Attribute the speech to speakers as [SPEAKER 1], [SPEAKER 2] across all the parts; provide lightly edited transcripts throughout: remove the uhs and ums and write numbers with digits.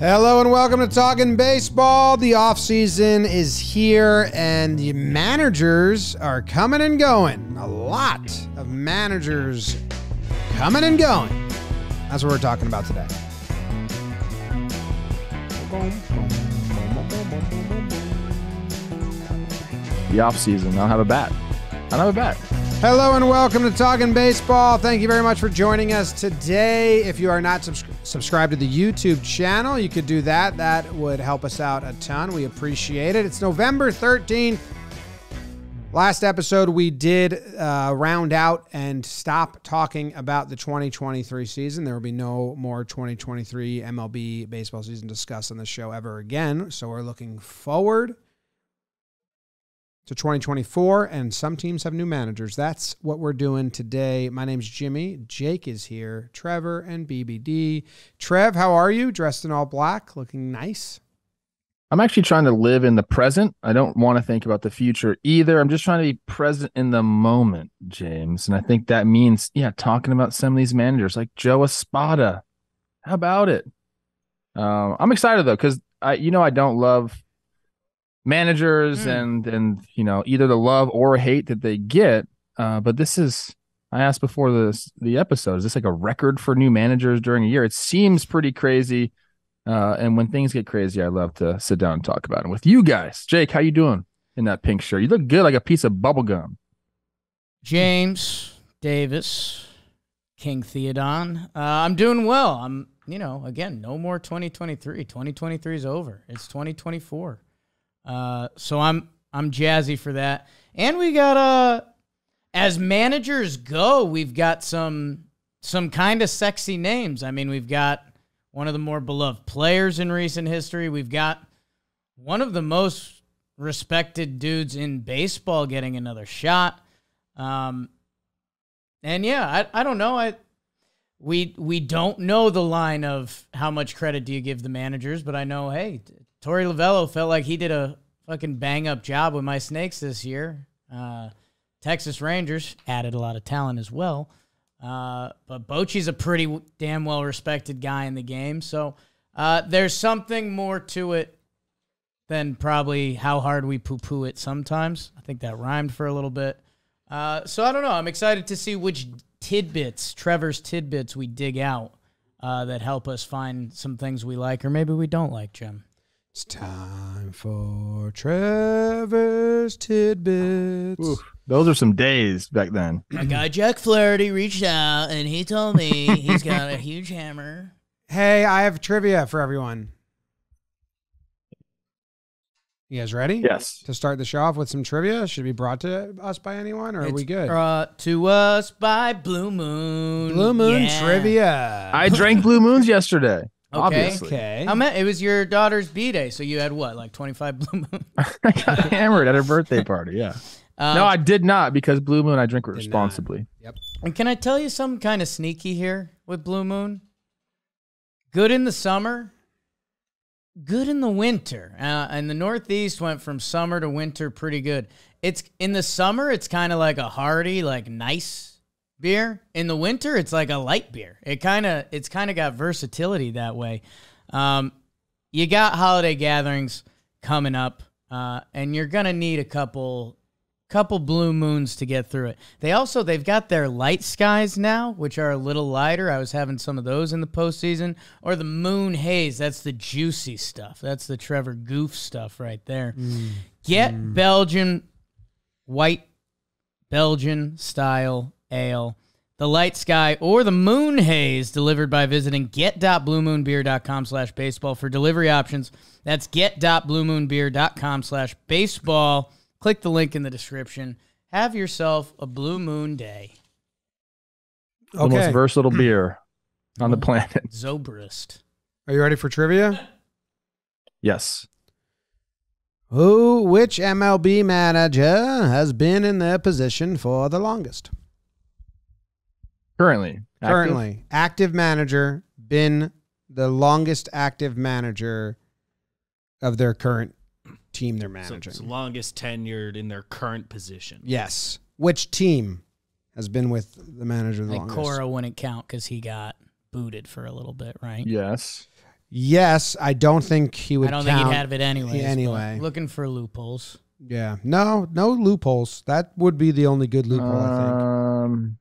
[SPEAKER 1] Hello and welcome to Talkin' Baseball. The offseason is here and the managers are coming and going. A lot of managers coming and going. That's what we're talking about today.
[SPEAKER 2] The offseason. I don't have a bat.
[SPEAKER 1] Hello and welcome to Talkin' Baseball. Thank you very much for joining us today. If you are not subscribed to the YouTube channel, you could do that. That would help us out a ton. We appreciate it. It's November 13th. Last episode, we did round out and stop talking about the 2023 season. There will be no more 2023 MLB baseball season discussed on the show ever again. So we're looking forward to 2024, and some teams have new managers. That's what we're doing today. My name's Jimmy. Jake is here. Trevor and BBD. Trev, how are you? Dressed in all black, looking nice.
[SPEAKER 2] I'm actually trying to live in the present. I don't want to think about the future either. I'm just trying to be present in the moment, James. And I think that means, talking about some of these managers like Joe Espada. How about it? I'm excited though, because I don't love managers and either the love or hate that they get. But this is, I asked before the episode, is this like a record for new managers during a year? It seems pretty crazy. And when things get crazy, I love to sit down and talk about it with you guys. Jake, how you doing in that pink shirt? You look good, like a piece of bubble gum.
[SPEAKER 3] James Davis, King Theodon. I'm doing well. I'm, again, no more 2023. 2023 is over. It's 2024. So I'm jazzy for that. And we got as managers go, we've got some kind of sexy names. I mean, we've got one of the more beloved players in recent history. We've got one of the most respected dudes in baseball getting another shot. And yeah, I don't know. We don't know the line of how much credit do you give the managers, but I know, hey, Torey Lovullo felt like he did a fucking bang-up job with my Snakes this year. Texas Rangers added a lot of talent as well. But Bochy's a pretty damn well-respected guy in the game. So there's something more to it than probably how hard we poo-poo it sometimes. I think that rhymed for a little bit. So I don't know. I'm excited to see which Trevor's tidbits we dig out that help us find some things we like or maybe we don't like, Jim.
[SPEAKER 1] It's time for Trevor's tidbits.
[SPEAKER 2] Ooh, those are some days back then.
[SPEAKER 3] My guy Jack Flaherty reached out and he told me he's got a huge hammer.
[SPEAKER 1] Hey, I have trivia for everyone. You guys ready?
[SPEAKER 2] Yes.
[SPEAKER 1] To start the show off with some trivia? Should it be brought to us by anyone, or are we good?
[SPEAKER 3] Brought to us by Blue Moon.
[SPEAKER 1] Blue Moon trivia.
[SPEAKER 2] I drank Blue Moons yesterday.
[SPEAKER 3] Okay.
[SPEAKER 2] Obviously.
[SPEAKER 1] Okay.
[SPEAKER 3] It was your daughter's B-Day, so you had what, like 25 Blue Moon?
[SPEAKER 2] I got hammered at her birthday party, yeah. No, I did not, because Blue Moon, I drink it responsibly.
[SPEAKER 1] Yep.
[SPEAKER 3] And can I tell you something kind of sneaky here with Blue Moon? Good in the summer, good in the winter. And the Northeast went from summer to winter pretty good. It's in the summer, it's kind of like a hearty, like nice beer. In the winter, it's like a light beer. It's kind of got versatility that way. You got holiday gatherings coming up, and you're gonna need a couple Blue Moons to get through it. They've got their light skies now, which are a little lighter. I was having some of those in the postseason, or the Moon Haze. That's the juicy stuff. That's the Trevor Goof stuff right there. Get Belgian white Belgian style ale, the Light Sky, or the Moon Haze, delivered by visiting get.bluemoonbeer.com/baseball for delivery options. That's get.bluemoonbeer.com/baseball. Click the link in the description. Have yourself a Blue Moon day.
[SPEAKER 2] The most versatile beer on the planet.
[SPEAKER 3] Zobrist.
[SPEAKER 1] Are you ready for trivia?
[SPEAKER 2] Yes.
[SPEAKER 1] Which MLB manager has been in their position for the longest?
[SPEAKER 2] Currently.
[SPEAKER 1] Active manager, been the longest active manager of their current team they're managing.
[SPEAKER 4] So longest tenured in their current position.
[SPEAKER 1] Yes. Which team has been with the manager the longest?
[SPEAKER 3] Cora wouldn't count because he got booted for a little bit, right?
[SPEAKER 2] Yes.
[SPEAKER 1] Yes, I don't think he would.
[SPEAKER 3] I don't
[SPEAKER 1] count
[SPEAKER 3] think he'd have it anyways.
[SPEAKER 1] Anyway,
[SPEAKER 3] Looking for loopholes.
[SPEAKER 1] Yeah, no loopholes. That would be the only good loophole, I think.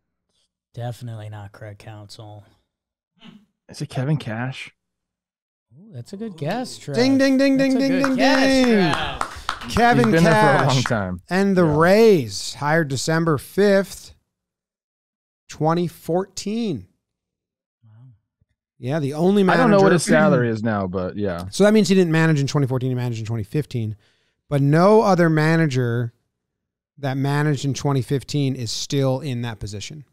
[SPEAKER 3] Definitely not Craig Counsell.
[SPEAKER 2] Is it Kevin Cash?
[SPEAKER 3] Ooh, that's a good guess, Trev.
[SPEAKER 1] Ding, ding, ding, ding,
[SPEAKER 3] That's a
[SPEAKER 1] ding,
[SPEAKER 3] good
[SPEAKER 1] ding,
[SPEAKER 3] guess,
[SPEAKER 1] ding.
[SPEAKER 3] Trev.
[SPEAKER 1] Kevin
[SPEAKER 2] He's been there for a long
[SPEAKER 1] Cash
[SPEAKER 2] time.
[SPEAKER 1] and the Rays hired December 5th, 2014.
[SPEAKER 3] Wow.
[SPEAKER 1] Yeah, the only manager.
[SPEAKER 2] I don't know what his salary is now, but yeah.
[SPEAKER 1] So that means he didn't manage in 2014. He managed in 2015. But no other manager that managed in 2015 is still in that position.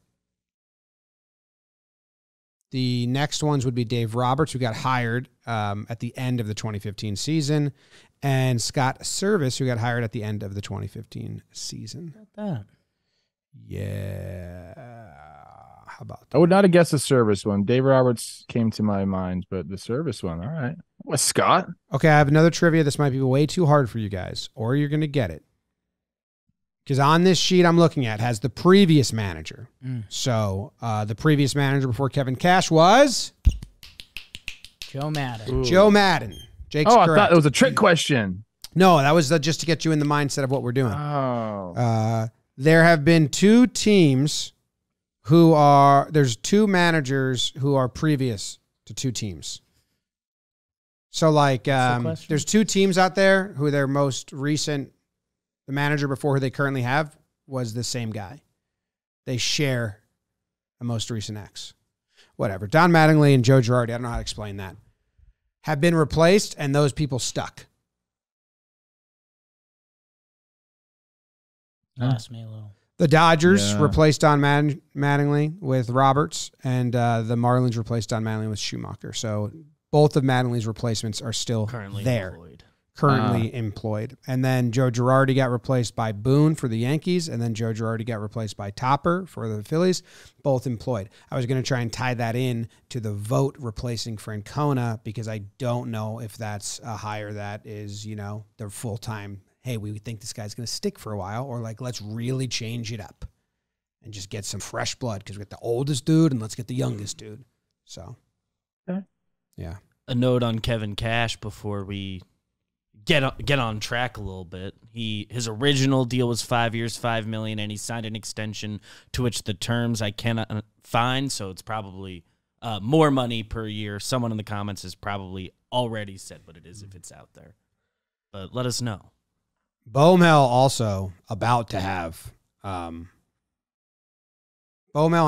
[SPEAKER 1] The next ones would be Dave Roberts, who got hired at the end of the 2015 season, and Scott Service, who got hired at the end of the 2015 season.
[SPEAKER 3] How about that?
[SPEAKER 1] Yeah. How about that?
[SPEAKER 2] I would not have guessed the Service one. Dave Roberts came to my mind, but the Service one, all right. What, Scott?
[SPEAKER 1] Okay, I have another trivia. This might be way too hard for you guys, or you're going to get it. Because on this sheet I'm looking at has the previous manager. So the previous manager before Kevin Cash was
[SPEAKER 3] Joe Madden.
[SPEAKER 2] Ooh.
[SPEAKER 1] Joe Madden. Jake's
[SPEAKER 2] I
[SPEAKER 1] correct.
[SPEAKER 2] thought it was a trick question.
[SPEAKER 1] No, that was just to get you in the mindset of what we're doing.
[SPEAKER 2] Oh.
[SPEAKER 1] There have been two teams there's two managers who are previous to two teams. So like there's two teams out there who their most recent, the manager before who they currently have was the same guy. They share a most recent ex. Whatever. Don Mattingly and Joe Girardi, I don't know how to explain that, have been replaced and those people stuck.
[SPEAKER 3] Lost me a little.
[SPEAKER 1] The Dodgers replaced Don Mattingly with Roberts, and the Marlins replaced Don Mattingly with Schumacher. So both of Mattingly's replacements are still
[SPEAKER 4] Currently
[SPEAKER 1] there.
[SPEAKER 4] employed.
[SPEAKER 1] Currently employed. And then Joe Girardi got replaced by Boone for the Yankees, and then Joe Girardi got replaced by Topper for the Phillies, both employed. I was going to try and tie that in to the Vogt replacing Francona because I don't know if that's a hire that is, their full-time, hey, we think this guy's going to stick for a while, or like, let's really change it up and just get some fresh blood because we got the oldest dude and let's get the youngest dude. So, yeah.
[SPEAKER 4] A note on Kevin Cash before we get on track a little bit. His original deal was 5 years, $5 million, and he signed an extension to which the terms I cannot find. So it's probably more money per year. Someone in the comments has probably already said what it is if it's out there. But let us know.
[SPEAKER 1] Baumel also about to have Baumel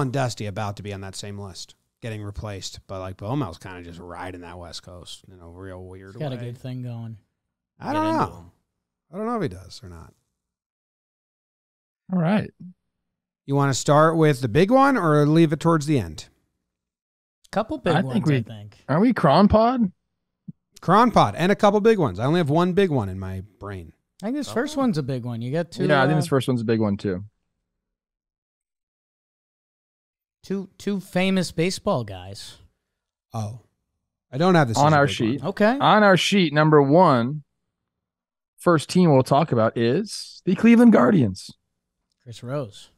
[SPEAKER 1] and Dusty about to be on that same list, getting replaced. But like Baumel's kind of just riding that West Coast in a real weird way.
[SPEAKER 3] Got a good thing going.
[SPEAKER 1] I don't know. I don't know if he does or not.
[SPEAKER 2] All right.
[SPEAKER 1] You want to start with the big one or leave it towards the end?
[SPEAKER 3] Couple big ones, I think.
[SPEAKER 2] Are we Cronpod?
[SPEAKER 1] Cronpod and a couple big ones. I only have one big one in my brain.
[SPEAKER 3] I think this first one's a big one. You got two.
[SPEAKER 2] Yeah, I think this first one's a big one too.
[SPEAKER 3] Two famous baseball guys.
[SPEAKER 1] Oh, I don't have this
[SPEAKER 2] on
[SPEAKER 1] as a
[SPEAKER 2] our
[SPEAKER 1] big
[SPEAKER 2] sheet.
[SPEAKER 1] one.
[SPEAKER 3] Okay.
[SPEAKER 2] On our sheet, number one, first team we'll talk about is the Cleveland Guardians.
[SPEAKER 3] Chris Rose.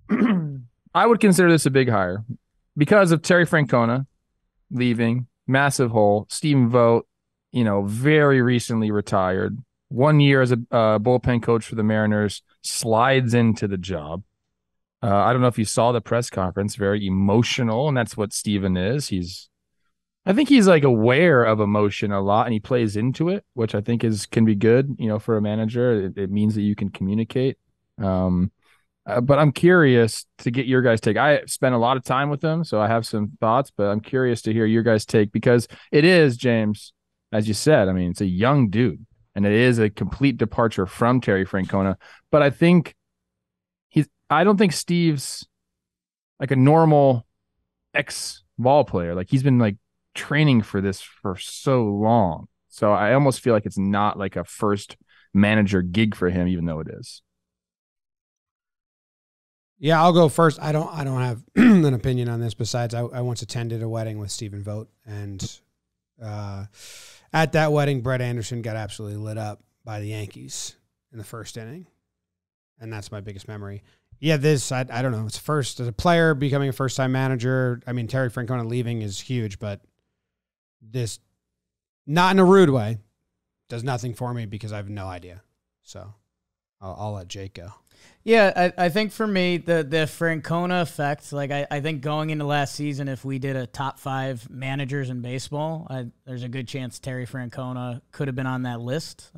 [SPEAKER 2] I would consider this a big hire because of Terry Francona leaving, massive hole. Stephen Vogt, very recently retired. 1 year as a bullpen coach for the Mariners, slides into the job. I don't know if you saw the press conference, very emotional, and that's what Steven is. I think he's like aware of emotion a lot, and he plays into it, which I think can be good, for a manager. It means that you can communicate. But I'm curious to get your guys' take. I spent a lot of time with him, so I have some thoughts, but I'm curious to hear your guys' take because it is, James, as you said, it's a young dude. And it is a complete departure from Terry Francona. But I don't think Steve's like a normal ex-ball player. Like he's been like training for this for so long. So I almost feel like it's not like a first manager gig for him, even though it is.
[SPEAKER 1] Yeah, I'll go first. I don't have an opinion on this. Besides, I once attended a wedding with Stephen Vogt, and at that wedding, Brett Anderson got absolutely lit up by the Yankees in the first inning, and that's my biggest memory. Yeah, I don't know. It's first as a player becoming a first-time manager. Terry Francona leaving is huge, but this, not in a rude way, does nothing for me because I have no idea. So I'll let Jake go.
[SPEAKER 3] Yeah, I think for me, the Francona effect, like I think going into last season, if we did a top 5 managers in baseball, there's a good chance Terry Francona could have been on that list.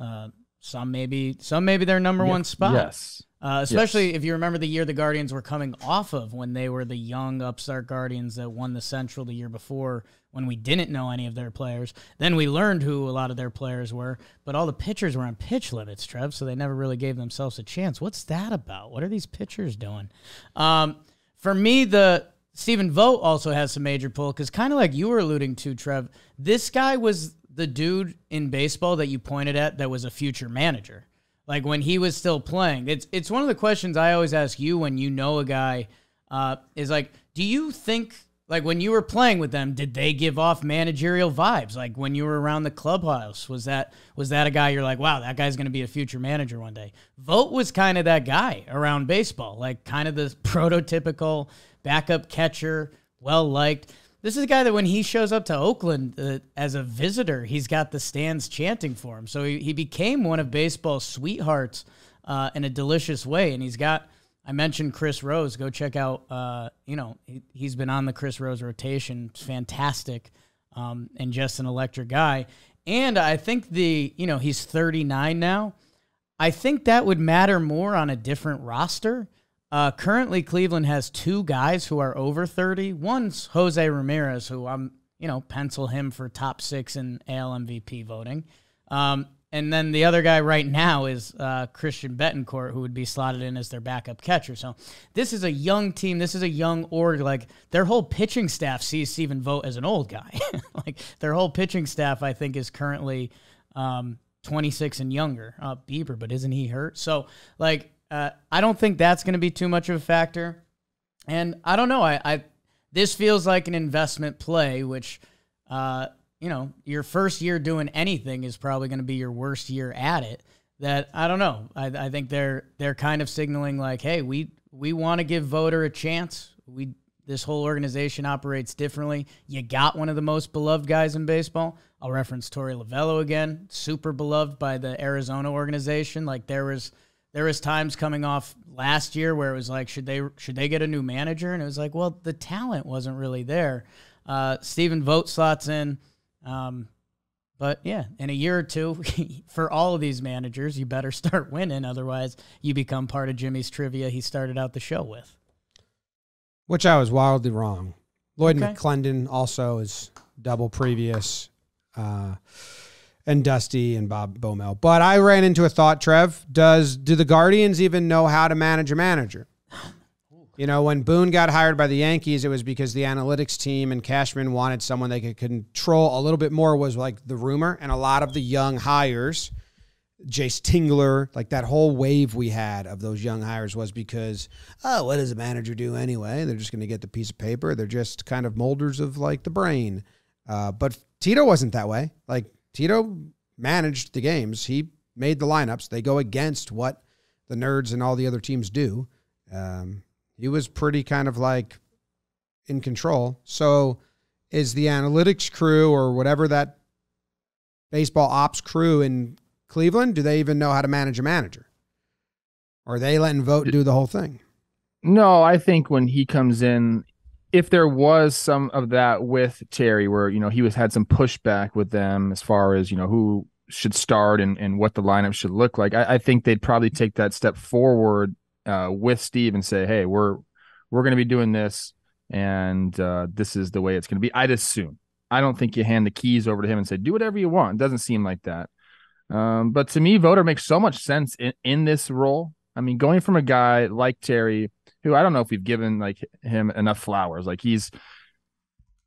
[SPEAKER 3] Some maybe their number one spot.
[SPEAKER 2] Yes.
[SPEAKER 3] Especially if you remember the year the Guardians were coming off of, when they were the young upstart Guardians that won the Central the year before, when we didn't know any of their players. Then we learned who a lot of their players were, but all the pitchers were on pitch limits, Trev, so they never really gave themselves a chance. What's that about? What are these pitchers doing? For me, the Stephen Vogt also has some major pull, because kind of like you were alluding to, Trev, this guy was the dude in baseball that you pointed at that was a future manager. Like when he was still playing. It's one of the questions I always ask you when you know a guy, is like, do you think, like when you were playing with them, did they give off managerial vibes? Like when you were around the clubhouse, was that a guy you're like, wow, that guy's going to be a future manager one day? Vogt was kind of that guy around baseball, like kind of the prototypical backup catcher, well-liked. This is a guy that when he shows up to Oakland as a visitor, he's got the stands chanting for him. So he became one of baseball's sweethearts in a delicious way. And he's got, I mentioned Chris Rose. Go check out, he's been on the Chris Rose rotation. It's fantastic, and just an electric guy. And I think he's 39 now. I think that would matter more on a different roster. Currently, Cleveland has 2 guys who are over 30. One's Jose Ramirez, who I'm, pencil him for top 6 in AL MVP voting. And then the other guy right now is Christian Betancourt, who would be slotted in as their backup catcher. So this is a young team. This is a young org. Like their whole pitching staff sees Stephen Vogt as an old guy. Like their whole pitching staff, I think, is currently 26 and younger. Bieber, but isn't he hurt? So like, I don't think that's going to be too much of a factor. And I don't know. This feels like an investment play, which, your first year doing anything is probably going to be your worst year at it. That I don't know. I think they're kind of signaling like, hey, we want to give Voter a chance. This whole organization operates differently. You got one of the most beloved guys in baseball. I'll reference Torey Lovullo again, super beloved by the Arizona organization. Like there was times coming off last year where it was like, should they get a new manager? And it was like, well, the talent wasn't really there. Stephen Vogt slots in. But yeah, in a year or two, for all of these managers, you better start winning. Otherwise, you become part of Jimmy's trivia he started out the show with.
[SPEAKER 1] Which I was wildly wrong. Lloyd McClendon also is double previous. And Dusty and Bob Bomel. But I ran into a thought, Trev. Do the Guardians even know how to manage a manager? When Boone got hired by the Yankees, it was because the analytics team and Cashman wanted someone they could control a little bit more, was like the rumor. And a lot of the young hires, Jace Tingler, like that whole wave we had of those young hires was because, what does a manager do anyway? They're just going to get the piece of paper. They're just kind of molders of like the brain. But Tito wasn't that way. Like, Tito managed the games. He made the lineups. They go against what the nerds and all the other teams do. He was pretty kind of like in control. So is the analytics crew or whatever that baseball ops crew in Cleveland, do they even know how to manage a manager? Or are they letting Vogt do the whole thing?
[SPEAKER 2] No, I think when he comes in, if there was some of that with Terry where, he had some pushback with them as far as, who should start and what the lineup should look like, I think they'd probably take that step forward with Steve and say, hey, we're going to be doing this and this is the way it's going to be. I'd assume. I don't think you hand the keys over to him and say, do whatever you want. It doesn't seem like that. But to me, Voter makes so much sense in this role. I mean, going from a guy like Terry, who I don't know if we've given like him enough flowers. Like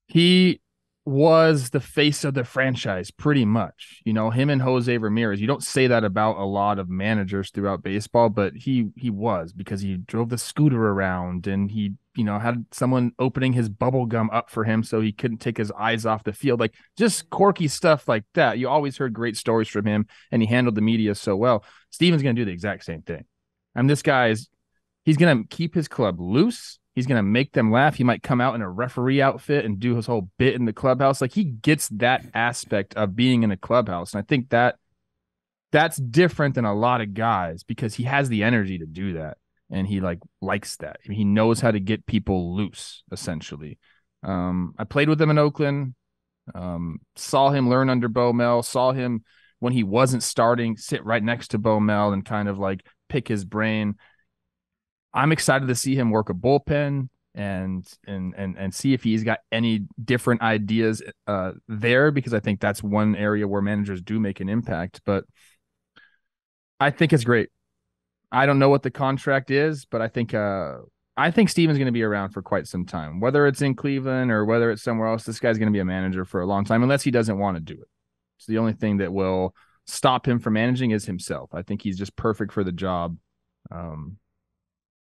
[SPEAKER 2] he was the face of the franchise pretty much, him and Jose Ramirez. You don't say that about a lot of managers throughout baseball, but he was, because he drove the scooter around and he, had someone opening his bubble gum up for him so he couldn't take his eyes off the field. Like just quirky stuff like that. You always heard great stories from him and he handled the media so well. Steven's going to do the exact same thing. This guy he's going to keep his club loose. He's going to make them laugh. He might come out in a referee outfit and do his whole bit in the clubhouse. Like, he gets that aspect of being in a clubhouse. And I think that's different than a lot of guys because he has the energy to do that. And he likes that. I mean, he knows how to get people loose, essentially. I played with him in Oakland, saw him learn under Bo Mel, saw him when he wasn't starting, sit right next to Bo Mel and kind of like pick his brain. I'm excited to see him work a bullpen and see if he's got any different ideas there, because I think that's one area where managers do make an impact. But I think it's great. I don't know what the contract is, but I think Steven's going to be around for quite some time, whether it's in Cleveland or whether it's somewhere else. This guy's going to be a manager for a long time, unless he doesn't want to do it. It's the only thing that will stop him from managing is himself. I think he's just perfect for the job. And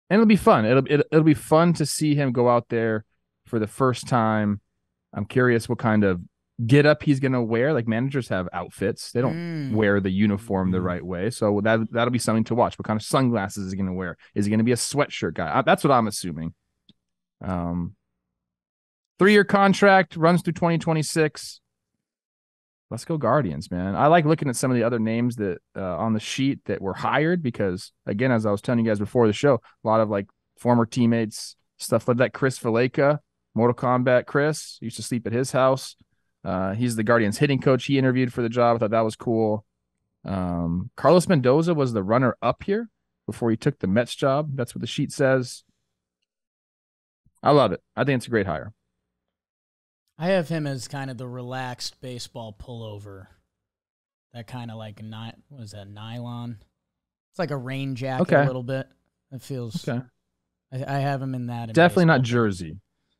[SPEAKER 2] it'll be fun. It'll be fun to see him go out there for the first time. I'm curious what kind of get up he's going to wear. Like, managers have outfits. They don't wear the uniform the right way. So that'll be something to watch. What kind of sunglasses is he going to wear? Is he going to be a sweatshirt guy? That's what I'm assuming. 3-year contract, runs through 2026. Let's go Guardians, man. I like looking at some of the other names that on the sheet that were hired because, again, as I was telling you guys before the show, a lot of like former teammates, stuff like that. Chris Valleca, Mortal Kombat Chris, used to sleep at his house. He's the Guardians hitting coach. He interviewed for the job. I thought that was cool. Carlos Mendoza was the runner-up here before he took the Mets job. That's what the sheet says. I love it. I think it's a great hire.
[SPEAKER 3] I have him as kind of the relaxed baseball pullover. That kind of like, what is that, nylon? It's like a rain jacket a little bit. It feels okay. I have him in that.
[SPEAKER 2] Definitely not jersey.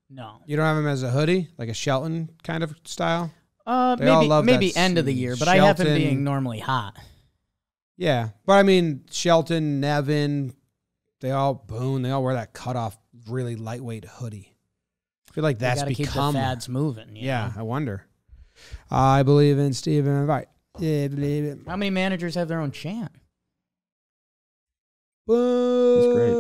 [SPEAKER 3] No.
[SPEAKER 1] You don't have him as a hoodie, like a Shelton kind of style?
[SPEAKER 3] Maybe end of the year, but Shelton, I have him being normally hot.
[SPEAKER 1] Yeah, but I mean, Shelton, Nevin, they all wear that cutoff, really lightweight hoodie. I feel like that's become
[SPEAKER 3] keep the fads moving.
[SPEAKER 1] Yeah, I wonder. I believe in Steven. Right. Yeah, believe it.
[SPEAKER 3] How many managers have their own chant?
[SPEAKER 1] Boom.
[SPEAKER 2] He's great.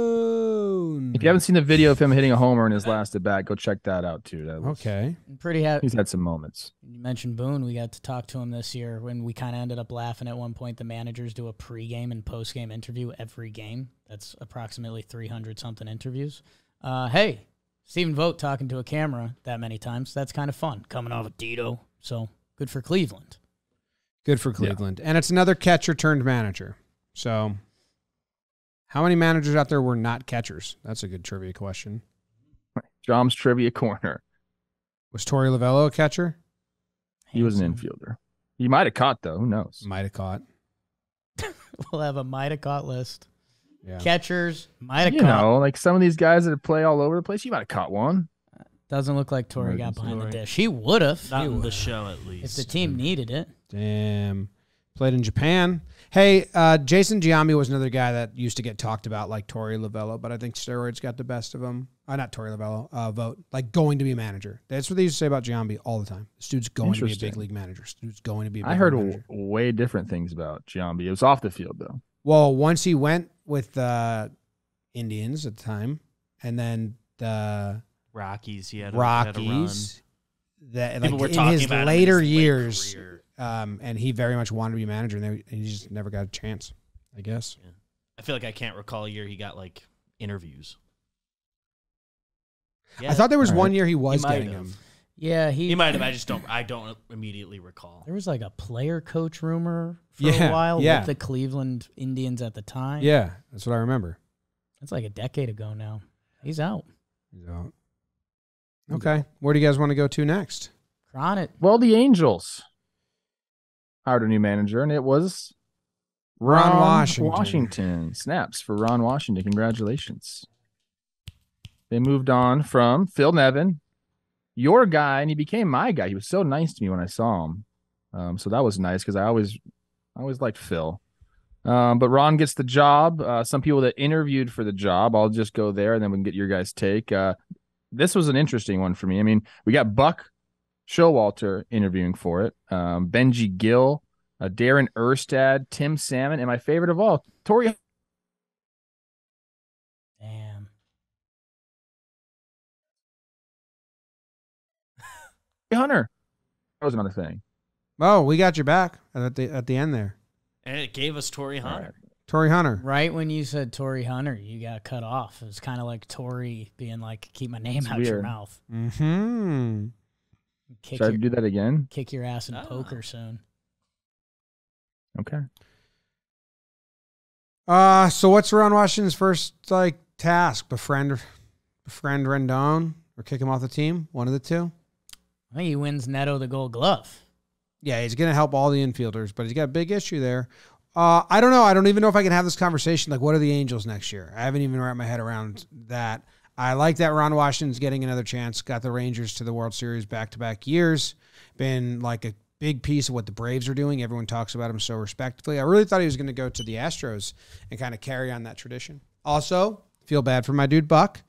[SPEAKER 2] If you haven't seen the video of him hitting a homer in his last at bat, go check that out too.
[SPEAKER 1] Okay.
[SPEAKER 3] I'm pretty happy.
[SPEAKER 2] He's had some moments.
[SPEAKER 3] You mentioned Boone. We got to talk to him this year when we kind of ended up laughing at one point. The managers do a pregame and postgame interview every game. That's approximately 300-something interviews. Hey, Stephen Vogt talking to a camera that many times. That's kind of fun. Coming off of Tito. So good for Cleveland.
[SPEAKER 1] Good for Cleveland. Yeah. And it's another catcher turned manager. So how many managers out there were not catchers? That's a good trivia question.
[SPEAKER 2] Jom's Trivia Corner.
[SPEAKER 1] Was Torey Lovello a catcher?
[SPEAKER 2] He was an infielder. He might have caught, though. Who knows?
[SPEAKER 1] Might have caught.
[SPEAKER 3] We'll have a might have caught list.
[SPEAKER 1] Yeah.
[SPEAKER 3] Catchers might have caught.
[SPEAKER 2] You know, like some of these guys that play all over the place, you might have caught one.
[SPEAKER 3] Doesn't look like Torey got behind the dish. He would have.
[SPEAKER 4] Not in the show, at least.
[SPEAKER 3] If the team needed it.
[SPEAKER 1] Damn. Played in Japan. Hey, Jason Giambi was another guy that used to get talked about like Torey Lovello, but I think steroids got the best of him. Not Torey Lovello, Vogt. Like going to be a manager. That's what they used to say about Giambi all the time. This dude's going to be a big league manager. This dude's going to be a big league manager.
[SPEAKER 2] I heard way different things about Giambi. It was off the field, though.
[SPEAKER 1] Well, once he went with the Indians at the time, and then the
[SPEAKER 4] Rockies, he had
[SPEAKER 1] a run. That like in his later years, and he very much wanted to be a manager, and he just never got a chance, I guess.
[SPEAKER 4] Yeah. I feel like I can't recall a year he got like interviews.
[SPEAKER 1] Yeah. I thought there was one year he was getting them.
[SPEAKER 3] Yeah,
[SPEAKER 4] he might have. I don't immediately recall.
[SPEAKER 3] There was like a player coach rumor for a while with the Cleveland Indians at the time.
[SPEAKER 1] Yeah, that's what I remember.
[SPEAKER 3] That's like a decade ago now. He's out.
[SPEAKER 1] Okay. Where do you guys want to go to next?
[SPEAKER 3] Cron.
[SPEAKER 2] Well, the Angels hired a new manager, and it was
[SPEAKER 1] Ron
[SPEAKER 2] Washington. Snaps for Ron Washington. Congratulations. They moved on from Phil Nevin, your guy, and he became my guy. He was so nice to me when I saw him. So that was nice because I always liked Phil. But Ron gets the job. Some people that interviewed for the job, I'll just go there and then we can get your guys' take. This was an interesting one for me. I mean, we got Buck Showalter interviewing for it, Benji Gill, Darren Erstad, Tim Salmon, and my favorite of all, Torey.
[SPEAKER 3] Damn.
[SPEAKER 2] Hunter. That was another thing.
[SPEAKER 1] Oh, we got your back at the end there.
[SPEAKER 4] And it gave us Torrey Hunter.
[SPEAKER 1] Torrey Hunter.
[SPEAKER 3] Right when you said Torrey Hunter, you got cut off. It was kind of like Torrey being like, keep my name out your mouth.
[SPEAKER 1] Mm-hmm.
[SPEAKER 2] Should I do that again?
[SPEAKER 3] Kick your ass in poker soon.
[SPEAKER 2] Okay.
[SPEAKER 1] So what's Ron Washington's first task? Befriend Rendon or kick him off the team? One of the two?
[SPEAKER 3] I think he wins Neto the Gold Glove.
[SPEAKER 1] Yeah, he's going to help all the infielders, but he's got a big issue there. I don't know. I don't even know if I can have this conversation. Like, what are the Angels next year? I haven't even wrapped my head around that. I like that Ron Washington's getting another chance. Got the Rangers to the World Series back-to-back years. Been like a big piece of what the Braves are doing. Everyone talks about him so respectfully. I really thought he was going to go to the Astros and kind of carry on that tradition. Also, feel bad for my dude Buck.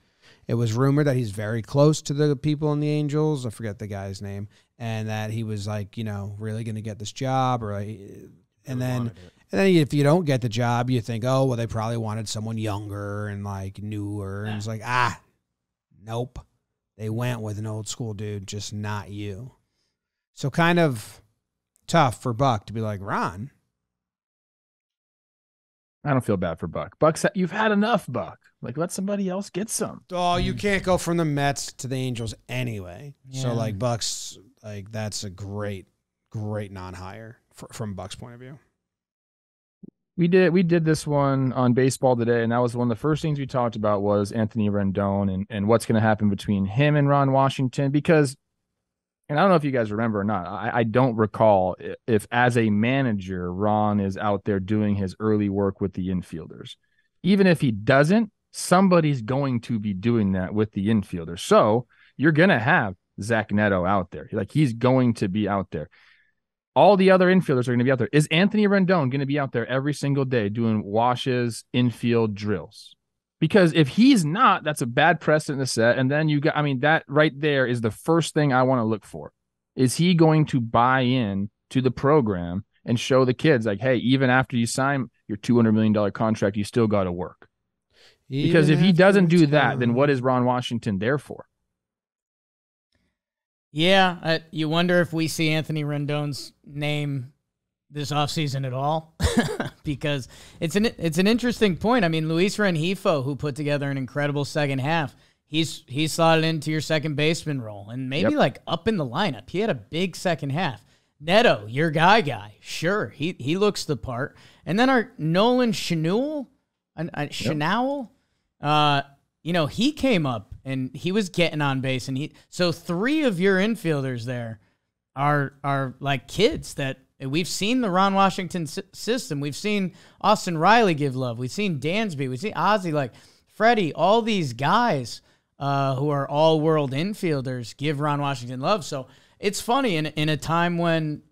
[SPEAKER 1] It was rumored that he's very close to the people in the Angels. I forget the guy's name. And that he was really going to get this job. And then if you don't get the job, you think, oh, well, they probably wanted someone younger and newer. And it's like, nope. They went with an old school dude, just not you. So kind of tough for Buck to be like, Ron.
[SPEAKER 2] I don't feel bad for Buck. Buck, you've had enough, Buck. Let somebody else get some.
[SPEAKER 1] Oh, you can't go from the Mets to the Angels anyway. Yeah. So Buck's that's a great non-hire from Buck's point of view.
[SPEAKER 2] We did this one on Baseball Today, and that was one of the first things we talked about was Anthony Rendon and what's going to happen between him and Ron Washington. Because, and I don't know if you guys remember or not, I don't recall if as a manager, Ron is out there doing his early work with the infielders. Even if he doesn't, somebody's going to be doing that with the infielders. So you're going to have Zach Neto out there. He's going to be out there. All the other infielders are going to be out there. Is Anthony Rendon going to be out there every single day doing washes, infield drills? Because if he's not, that's a bad precedent to set. And then that right there is the first thing I want to look for. Is he going to buy in to the program and show the kids hey, even after you sign your $200 million contract, you still got to work? Because if he doesn't do that, then what is Ron Washington there for?
[SPEAKER 3] Yeah, you wonder if we see Anthony Rendon's name this offseason at all, because it's an interesting point. I mean, Luis Rengifo, who put together an incredible second half, he's slotted into your second baseman role and maybe up in the lineup. He had a big second half. Neto, your guy, sure, he looks the part. And then our Nolan Schanuel, he came up and he was getting on base, and so three of your infielders there are like kids that we've seen the Ron Washington system. We've seen Austin Riley give love. We've seen Dansby. We've seen Ozzie, Freddie, all these guys who are all-world infielders give Ron Washington love. So it's funny in a time when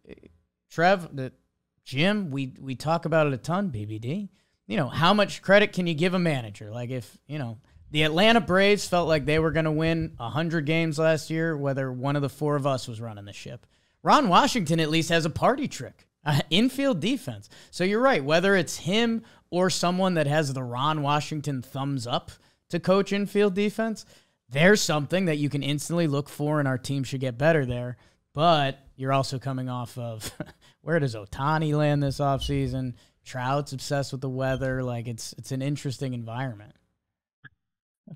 [SPEAKER 3] Jim, we talk about it a ton, BBD. How much credit can you give a manager? If, the Atlanta Braves felt like they were going to win 100 games last year, whether one of the four of us was running the ship. Ron Washington at least has a party trick, infield defense. So you're right, whether it's him or someone that has the Ron Washington thumbs up to coach infield defense, there's something that you can instantly look for, and our team should get better there. But you're also coming off of where does Ohtani land this offseason? Trout's obsessed with the weather. It's an interesting environment.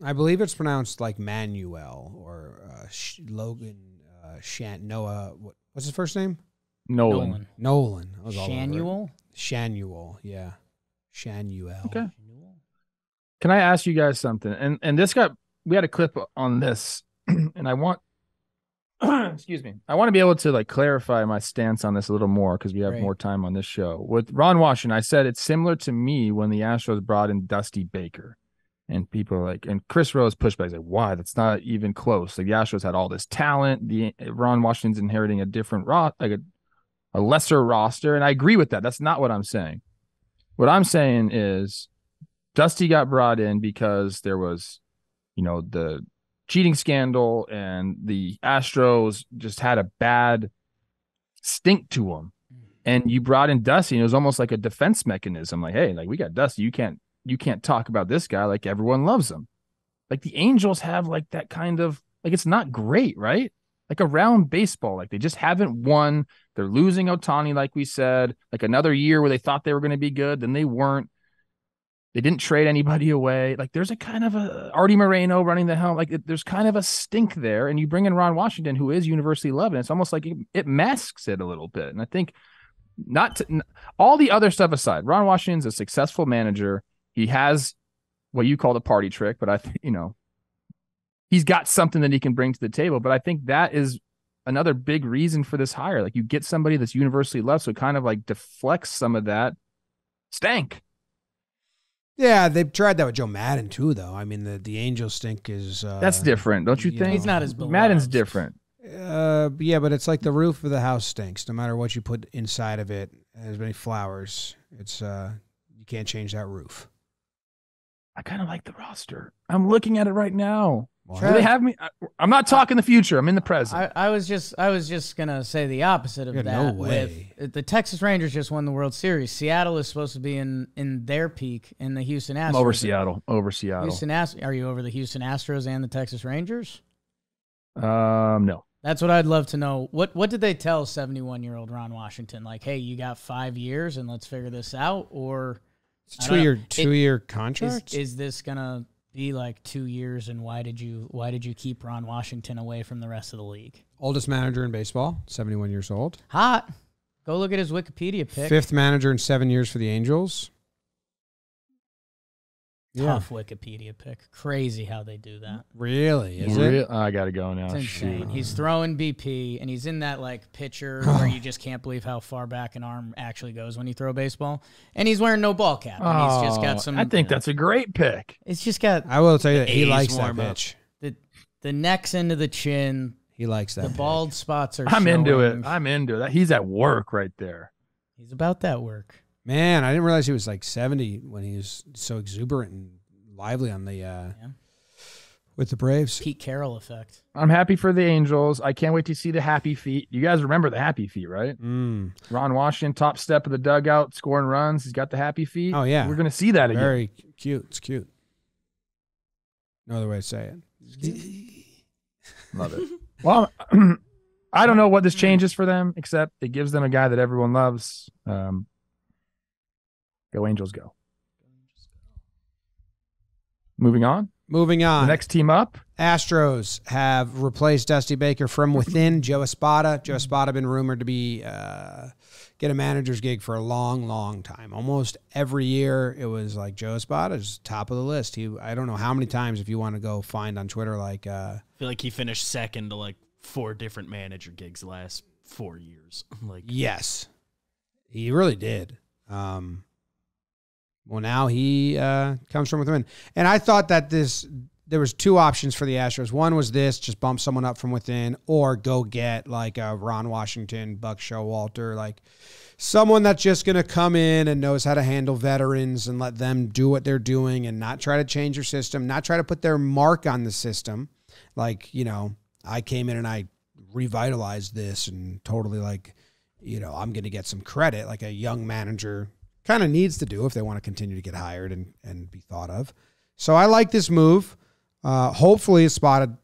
[SPEAKER 1] I believe it's pronounced Manuel or Logan Noah. What's his first name?
[SPEAKER 2] Nolan.
[SPEAKER 3] Shanuel?
[SPEAKER 2] Shanuel,
[SPEAKER 1] yeah. Shanuel.
[SPEAKER 2] Okay. Can I ask you guys something? And we had a clip on this, and I want excuse me. I want to be able to clarify my stance on this a little more because we have more time on this show. With Ron Washington, I said it's similar to me when the Astros brought in Dusty Baker. And people are and Chris Rose pushed back. He's like, why? That's not even close. The Astros had all this talent. Ron Washington's inheriting a different a lesser roster. And I agree with that. That's not what I'm saying. What I'm saying is Dusty got brought in because there was, the cheating scandal, and the Astros just had a bad stink to them. And you brought in Dusty, and it was almost like a defense mechanism. Hey, we got Dusty. You can't talk about this guy. Everyone loves him. The Angels have that kind of, it's not great, right? like around baseball. Like they just haven't won. They're losing Ohtani, like we said, like another year where they thought they were going to be good, then they weren't. They didn't trade anybody away. Like there's a kind of a Artie Moreno running the helm. Like there's kind of a stink there. And you bring in Ron Washington, who is universally loved. And it's almost like it masks it a little bit. And I think all the other stuff aside, Ron Washington's a successful manager. He has what you call the party trick, but I think, he's got something that he can bring to the table. But I think that is another big reason for this hire. Like you get somebody that's universally loved. So it kind of like deflects some of that stank.
[SPEAKER 1] Yeah, they've tried that with Joe Madden too, though. I mean, the Angels stink is
[SPEAKER 2] that's different, don't you think?
[SPEAKER 3] He's not as beloved.
[SPEAKER 2] Madden's different.
[SPEAKER 1] Yeah, but it's like the roof of the house stinks. No matter what you put inside of it, as many flowers, it's you can't change that roof.
[SPEAKER 2] I kind of like the roster. I'm looking at it right now.
[SPEAKER 1] What?
[SPEAKER 2] They have me. I'm not talking the future. I'm in the present.
[SPEAKER 3] I was just gonna say the opposite of that.
[SPEAKER 1] No way.
[SPEAKER 3] The Texas Rangers just won the World Series. Seattle is supposed to be in their peak, and the Houston Astros.
[SPEAKER 2] Over Seattle.
[SPEAKER 3] Are you over the Houston Astros and the Texas Rangers?
[SPEAKER 2] No.
[SPEAKER 3] That's what I'd love to know. What did they tell 71-year-old Ron Washington? Like, hey, you got 5 years, and let's figure this out, or
[SPEAKER 1] It's two-year contract.
[SPEAKER 3] Is this gonna be like 2 years, and why did you keep Ron Washington away from the rest of the league?
[SPEAKER 1] Oldest manager in baseball, 71 years old.
[SPEAKER 3] Hot. Go look at his Wikipedia pic.
[SPEAKER 1] Fifth manager in 7 years for the Angels.
[SPEAKER 3] Tough Wikipedia pic. Crazy how they do that.
[SPEAKER 1] Really? Is it?
[SPEAKER 2] I got to go now.
[SPEAKER 3] It's insane. He's throwing BP, and he's in that like pitcher where you just can't believe how far back an arm actually goes when you throw a baseball. And he's wearing no ball cap. And he's just got some.
[SPEAKER 2] I think that's a great pick.
[SPEAKER 3] It's just got.
[SPEAKER 1] I will tell you that he likes that pitch.
[SPEAKER 3] The neck's into the chin.
[SPEAKER 1] He likes that.
[SPEAKER 3] The bald spots are.
[SPEAKER 2] I'm
[SPEAKER 3] showing.
[SPEAKER 2] into it. I'm into that. He's at work right there.
[SPEAKER 3] He's about that work.
[SPEAKER 1] Man, I didn't realize he was like 70 when he was so exuberant and lively on the with the Braves.
[SPEAKER 3] Pete Carroll effect.
[SPEAKER 2] I'm happy for the Angels. I can't wait to see the happy feet. You guys remember the happy feet, right?
[SPEAKER 1] Mm.
[SPEAKER 2] Ron Washington, top step of the dugout, scoring runs. He's got the happy feet.
[SPEAKER 1] Oh, yeah.
[SPEAKER 2] We're going to see that again.
[SPEAKER 1] Very cute. It's cute. No other way to say it.
[SPEAKER 2] Love it. Well, I don't know what this changes for them, except it gives them a guy that everyone loves. Go Angels, go. Moving on. The next team up.
[SPEAKER 1] Astros have replaced Dusty Baker from within. Joe Espada. Joe Espada been rumored to be get a manager's gig for a long, long time. Almost every year it was like Joe Espada is top of the list. I don't know how many times, if you want to go find on Twitter, like
[SPEAKER 4] I feel like he finished second to like 4 different manager gigs the last 4 years. Like
[SPEAKER 1] yes, he really did. Well, now he comes from within. And I thought that there was 2 options for the Astros. One was this, just bump someone up from within, or go get like a Ron Washington, Buck Showalter, like someone that's just going to come in and knows how to handle veterans and let them do what they're doing and not try to change your system, not try to put their mark on the system. Like, I came in and I revitalized this and totally like, I'm going to get some credit like a young manager kind of needs to do if they want to continue to get hired and be thought of. So I like this move. Hopefully Espada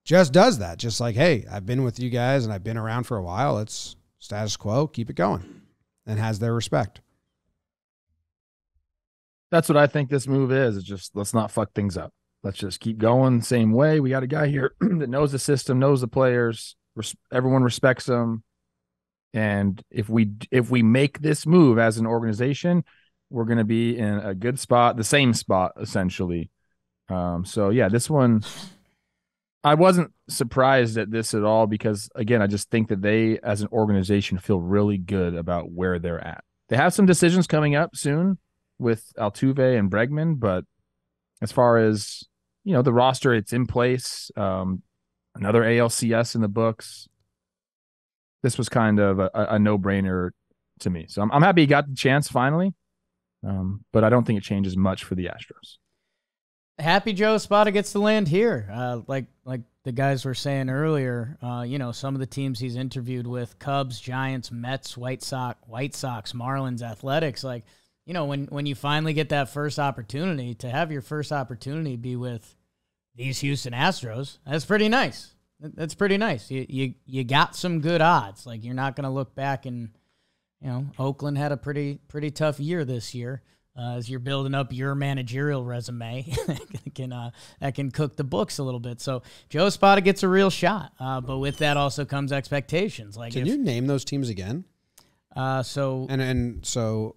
[SPEAKER 1] just does that. Just like, hey, I've been with you guys and I've been around for a while. It's status quo. Keep it going. And has their respect.
[SPEAKER 2] That's what I think this move is. It's just, let's not fuck things up. Let's just keep going the same way. We got a guy here that knows the system, knows the players. Everyone respects him. And if we make this move as an organization, we're going to be in a good spot, the same spot, essentially. So, yeah, this one, I wasn't surprised at this at all because, again, I just think that they, as an organization, feel really good about where they're at. They have some decisions coming up soon with Altuve and Bregman, but as far as, the roster, it's in place. Another ALCS in the books. This was kind of a no-brainer to me. So I'm happy he got the chance finally, but I don't think it changes much for the Astros.
[SPEAKER 3] Happy Joe Espada gets to land here. Like the guys were saying earlier, some of the teams he's interviewed with, Cubs, Giants, Mets, White Sox, Marlins, Athletics, like, when you finally get that first opportunity, to have your first opportunity be with these Houston Astros, that's pretty nice. That's pretty nice. You got some good odds. Like, you're not going to look back and, Oakland had a pretty tough year this year. As you're building up your managerial resume, that can cook the books a little bit. So Joe Espada gets a real shot, but with that also comes expectations. Like,
[SPEAKER 1] can you name those teams again?
[SPEAKER 3] So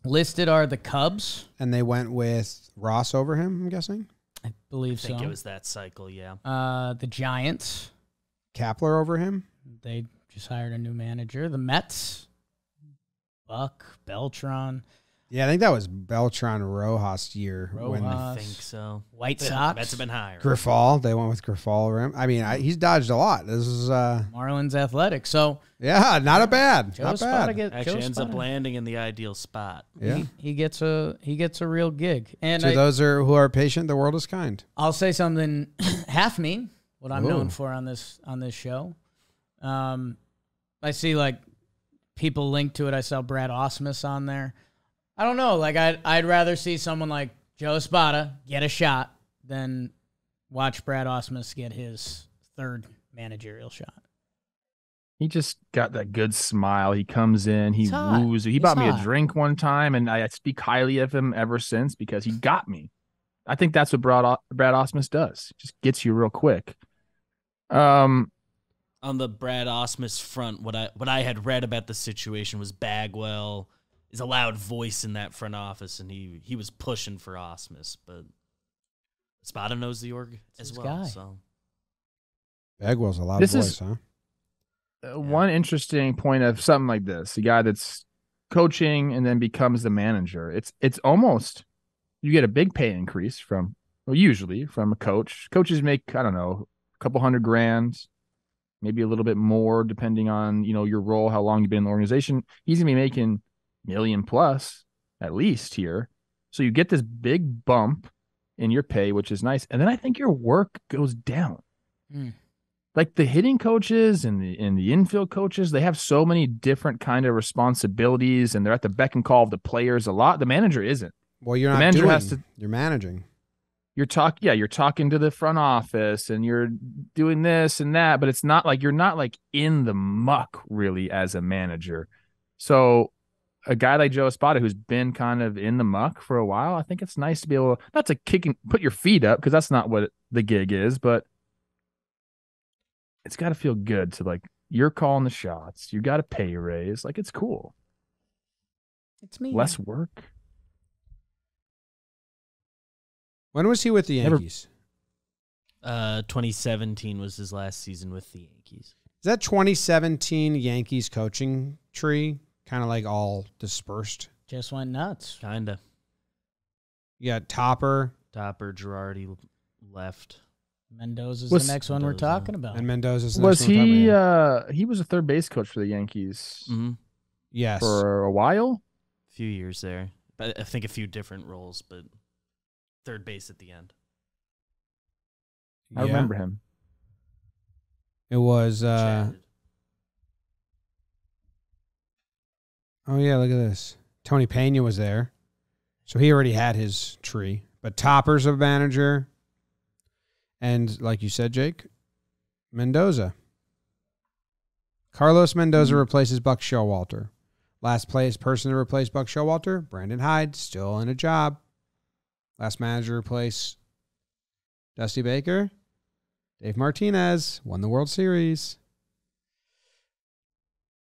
[SPEAKER 1] listed
[SPEAKER 3] are the Cubs,
[SPEAKER 1] and they went with Ross over him, I'm guessing.
[SPEAKER 3] I believe
[SPEAKER 4] I think it was that cycle, yeah.
[SPEAKER 3] The Giants,
[SPEAKER 1] Kapler over him.
[SPEAKER 3] They just hired a new manager. The Mets, Buck, Beltran.
[SPEAKER 1] Yeah, I think that was Beltran Rojas year.
[SPEAKER 4] I think so.
[SPEAKER 3] White Sox.
[SPEAKER 4] Mets have been higher.
[SPEAKER 1] Griffall. They went with Griffall over him. I mean, he's dodged a lot. This is
[SPEAKER 3] Marlins Athletic. So
[SPEAKER 1] yeah, not a bad.
[SPEAKER 3] Joe
[SPEAKER 1] Not bad.
[SPEAKER 4] Actually ends up landing in the ideal spot.
[SPEAKER 1] Yeah,
[SPEAKER 3] he gets a real gig. And
[SPEAKER 1] to those who are patient, the world is kind.
[SPEAKER 3] I'll say something half mean. What I'm known for on this show. I see like people link to it. I saw Brad Ausmus on there. I don't know. Like, I'd rather see someone like Joe Espada get a shot than watch Brad Ausmus get his third managerial shot.
[SPEAKER 2] He just got that good smile. He comes in, he woos. He bought me a drink one time, and I speak highly of him ever since because he got me. I think that's what Brad Ausmus does. Just gets you real quick.
[SPEAKER 4] On the Brad Ausmus front, what I had read about the situation was Bagwell is a loud voice in that front office, and he was pushing for Ausmus, but Espada knows the org as well.
[SPEAKER 3] Guy.
[SPEAKER 4] So
[SPEAKER 1] Bagwell's a loud voice, huh?
[SPEAKER 2] One interesting point of something like this: a guy that's coaching and then becomes the manager. It's almost you get a big pay increase usually from a coach. Coaches make a couple $100,000, maybe a little bit more depending on your role, how long you've been in the organization. He's gonna be making $1 million plus at least here. So you get this big bump in your pay, which is nice. And then I think your work goes down. Like the hitting coaches and the infield coaches, they have so many different kind of responsibilities and they're at the beck and call of the players a lot. The manager isn't.
[SPEAKER 1] Well, you're not you're managing.
[SPEAKER 2] You're talking to the front office and you're doing this and that, but it's not like you're not like in the muck really as a manager. So a guy like Joe Espada, who's been kind of in the muck for a while, I think it's nice to be able not to put your feet up because that's not what the gig is, but it's got to feel good to like you're calling the shots. You got a pay raise. Like it's cool.
[SPEAKER 3] It's me.
[SPEAKER 2] Less work.
[SPEAKER 1] When was he with the Yankees?
[SPEAKER 4] 2017 was his last season with the Yankees.
[SPEAKER 1] Is that 2017 Yankees coaching tree kind of like all dispersed?
[SPEAKER 3] Just went nuts.
[SPEAKER 4] Kinda.
[SPEAKER 1] You got Topper,
[SPEAKER 4] Girardi left.
[SPEAKER 3] Mendoza's the next one we're talking about.
[SPEAKER 1] And Mendoza's the
[SPEAKER 2] was
[SPEAKER 1] next one we're talking about.
[SPEAKER 2] He was a third base coach for the Yankees
[SPEAKER 1] Yes.
[SPEAKER 2] for a while.
[SPEAKER 4] A few years there. But I think a few different roles, but third base at the end.
[SPEAKER 2] I remember him.
[SPEAKER 1] It was oh yeah, look at this. Tony Pena was there. So he already had his tree. But Topper's a manager. And like you said, Jake, Mendoza. Carlos Mendoza replaces Buck Showalter. Last person to replace Buck Showalter, Brandon Hyde, still in a job. Last manager to replace Dusty Baker, Dave Martinez, won the World Series.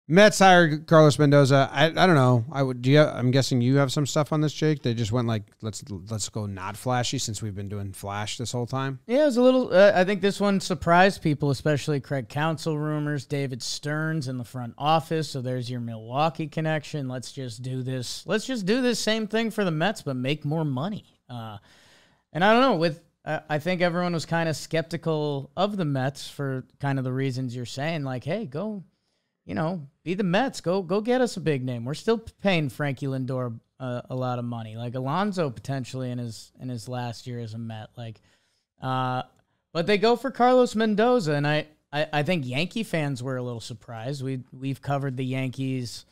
[SPEAKER 1] Mets hired Carlos Mendoza. I don't know. I'm guessing you have some stuff on this, Jake. They just went like, let's go not flashy since we've been doing flash this whole time.
[SPEAKER 3] Yeah, it was a little. I think this one surprised people, especially Craig Counsell rumors, David Stearns in the front office. So there's your Milwaukee connection. Let's just do this. Let's just do this same thing for the Mets, but make more money. And I don't know. I think everyone was kind of skeptical of the Mets for kind of the reasons you're saying. Like, hey, go. Be the Mets. Go get us a big name. We're still paying Frankie Lindor a lot of money. Like Alonso potentially in his last year as a Met. But they go for Carlos Mendoza, and I think Yankee fans were a little surprised. We've covered the Yankees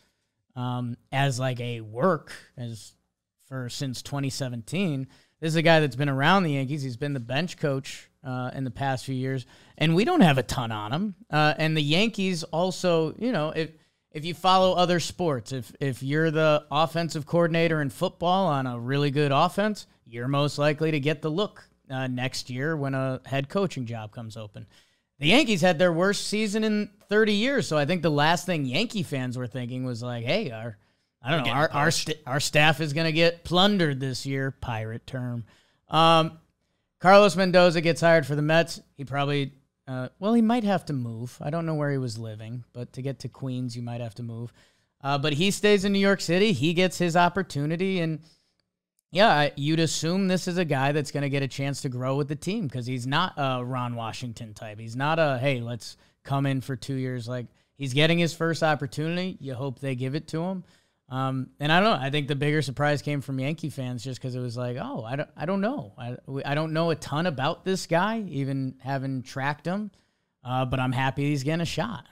[SPEAKER 3] as like a work since 2017. This is a guy that's been around the Yankees. He's been the bench coach in the past few years, and we don't have a ton on him. And the Yankees also, if you follow other sports, if you're the offensive coordinator in football on a really good offense, you're most likely to get the look next year when a head coaching job comes open. The Yankees had their worst season in 30 years, so I think the last thing Yankee fans were thinking was like, hey, our staff is going to get plundered this year, pirate term. Carlos Mendoza gets hired for the Mets. He probably, he might have to move. I don't know where he was living, but to get to Queens, you might have to move. But he stays in New York City. He gets his opportunity, and yeah, you'd assume this is a guy that's going to get a chance to grow with the team because he's not a Ron Washington type. He's not hey, let's come in for 2 years. Like, he's getting his first opportunity. You hope they give it to him. And I don't know. I think the bigger surprise came from Yankee fans just because it was like, oh, I don't know. I don't know a ton about this guy, even having tracked him. But I'm happy he's getting a shot.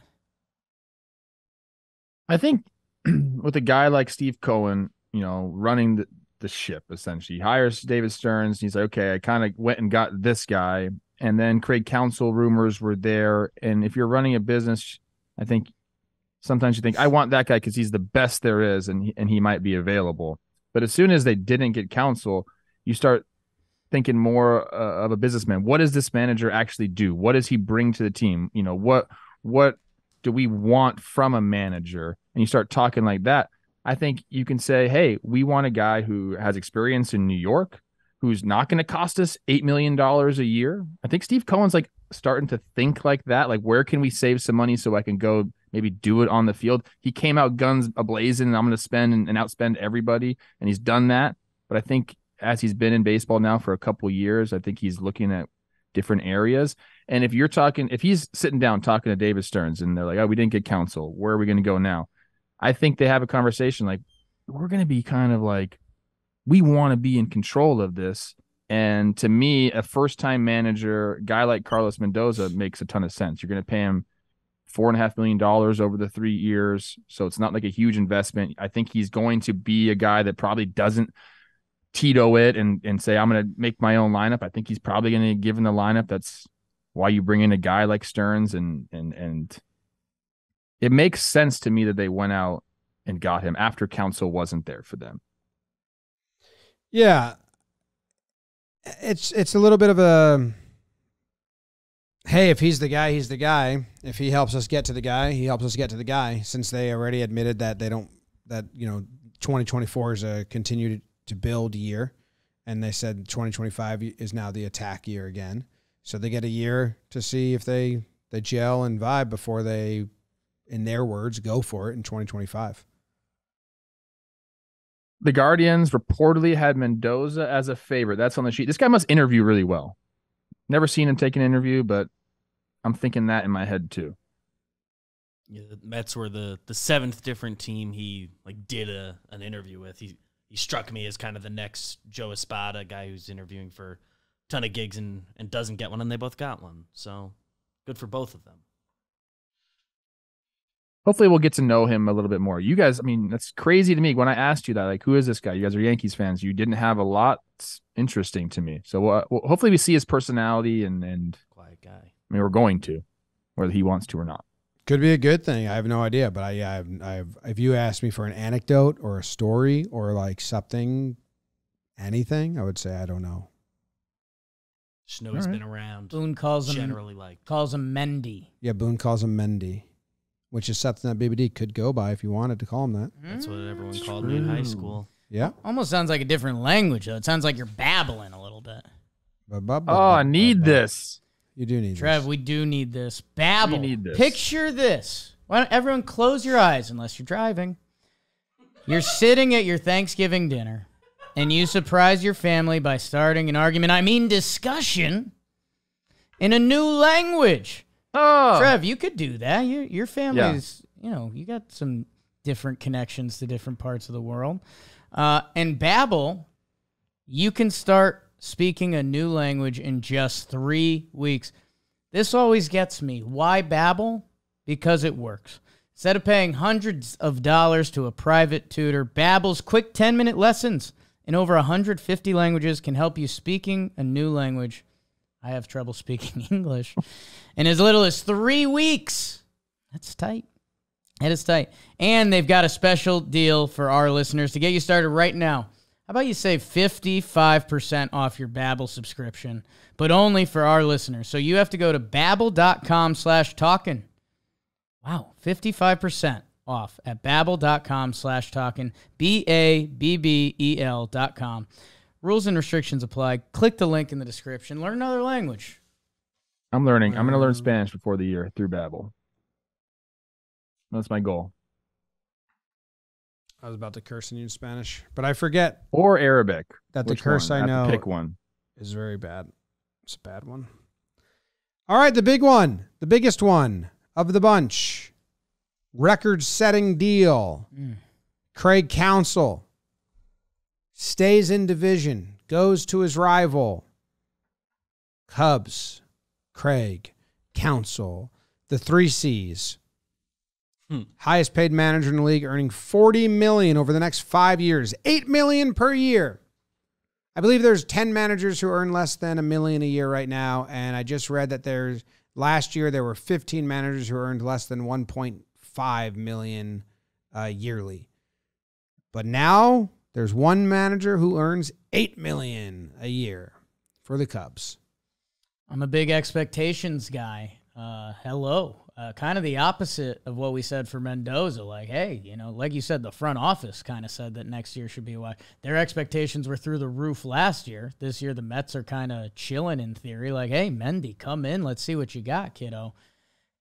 [SPEAKER 2] I think with a guy like Steve Cohen, running the ship, essentially, he hires David Stearns. And he's like, okay, I kind of went and got this guy. And then Craig Counsell rumors were there. And if you're running a business, I think sometimes you think, I want that guy because he's the best there is, and he might be available. But as soon as they didn't get Counsell, you start thinking more of a businessman. What does this manager actually do? What does he bring to the team? What do we want from a manager? And you start talking like that. I think you can say, hey, we want a guy who has experience in New York, who's not going to cost us $8 million a year. I think Steve Cohen's like starting to think like that. Like, where can we save some money so I can go maybe do it on the field? He came out guns ablazing, and I'm going to spend and outspend everybody. And he's done that. But I think as he's been in baseball now for a couple of years, I think he's looking at different areas. And if he's sitting down talking to David Stearns and they're like, oh, we didn't get Counsell, where are we going to go now? I think they have a conversation like, we're going to be kind of like, we want to be in control of this. And to me, a first-time manager, guy like Carlos Mendoza, makes a ton of sense. You're going to pay him $4.5 million over the 3 years, so it's not like a huge investment. I think he's going to be a guy that probably doesn't Tito it and say, I'm going to make my own lineup. I think he's probably going to give him the lineup. That's why you bring in a guy like Stearns, and it makes sense to me that they went out and got him after Counsell wasn't there for them.
[SPEAKER 1] Yeah. It's a little bit of a, hey, if he's the guy, he's the guy. If he helps us get to the guy, he helps us get to the guy, since they already admitted that 2024 is a continue to build year. And they said 2025 is now the attack year again. So they get a year to see if they gel and vibe before they, in their words, go for it in 2025.
[SPEAKER 2] The Guardians reportedly had Mendoza as a favorite. That's on the sheet. This guy must interview really well. Never seen him take an interview, but I'm thinking that in my head too.
[SPEAKER 4] Yeah, the Mets were the seventh different team he did an interview with. He struck me as kind of the next Joe Espada, guy who's interviewing for a ton of gigs and doesn't get one, and they both got one. So good for both of them.
[SPEAKER 2] Hopefully we'll get to know him a little bit more. You guys, I mean, that's crazy to me. When I asked you that, like, who is this guy? You guys are Yankees fans. You didn't have a lot. It's interesting to me. So hopefully we see his personality and
[SPEAKER 4] quiet guy.
[SPEAKER 2] I mean, we're going to, whether he wants to or not.
[SPEAKER 1] Could be a good thing. I have no idea, but if you asked me for an anecdote or a story or like something, anything, I would say I don't know.
[SPEAKER 4] Just know he's been around.
[SPEAKER 3] Boone calls him Mendy.
[SPEAKER 1] Yeah, Boone calls him Mendy, which is something that BBD could go by if you wanted to call him that.
[SPEAKER 4] That's what everyone called me in high school.
[SPEAKER 1] Yeah.
[SPEAKER 3] Almost sounds like a different language, though. It sounds like you're babbling a little bit.
[SPEAKER 2] I need this.
[SPEAKER 1] You do need
[SPEAKER 3] Trev,
[SPEAKER 1] this.
[SPEAKER 3] we do need this. Babble.
[SPEAKER 2] We need this.
[SPEAKER 3] Picture this. Why don't everyone close your eyes unless you're driving? You're sitting at your Thanksgiving dinner, and you surprise your family by starting an argument, discussion, in a new language.
[SPEAKER 2] Oh.
[SPEAKER 3] Trev, you could do that. Your family's, you got some different connections to different parts of the world. And Babbel, you can start speaking a new language in just 3 weeks. This always gets me. Why Babbel? Because it works. Instead of paying hundreds of dollars to a private tutor, Babbel's quick 10-minute lessons in over 150 languages, can help you speaking a new language. I have trouble speaking English. In as little as 3 weeks. That's tight. That is tight. And they've got a special deal for our listeners to get you started right now. How about you save 55% off your Babbel subscription, but only for our listeners. So you have to go to babbel.com/talkin. Wow, 55% off at babbel.com/talkin, BABBEL.com. Rules and restrictions apply. Click the link in the description. Learn another language.
[SPEAKER 2] I'm learning. I'm going to learn Spanish before the year through Babbel. That's my goal.
[SPEAKER 1] I was about to curse in Spanish, but I forget.
[SPEAKER 2] Or Arabic.
[SPEAKER 1] That the curse I know
[SPEAKER 2] pick one.
[SPEAKER 1] Is very bad. It's a bad one. All right, the big one. The biggest one of the bunch. Record-setting deal. Craig Counsell stays in division, goes to his rival. Cubs, Craig Counsell, the 3 C's. Highest paid manager in the league, earning $40 million over the next 5 years, $8 million per year. I believe there's 10 managers who earn less than $1 million a year right now, and I just read that last year there were 15 managers who earned less than $1.5 million yearly. But now there's one manager who earns $8 million a year for the Cubs.
[SPEAKER 3] I'm a big expectations guy. Hello. Kind of the opposite of what we said for Mendoza. Like, hey, like you said, the front office kind of said that next year should be why their expectations were through the roof last year. This year, the Mets are kind of chilling in theory. Like, hey, Mendy, come in. Let's see what you got, kiddo.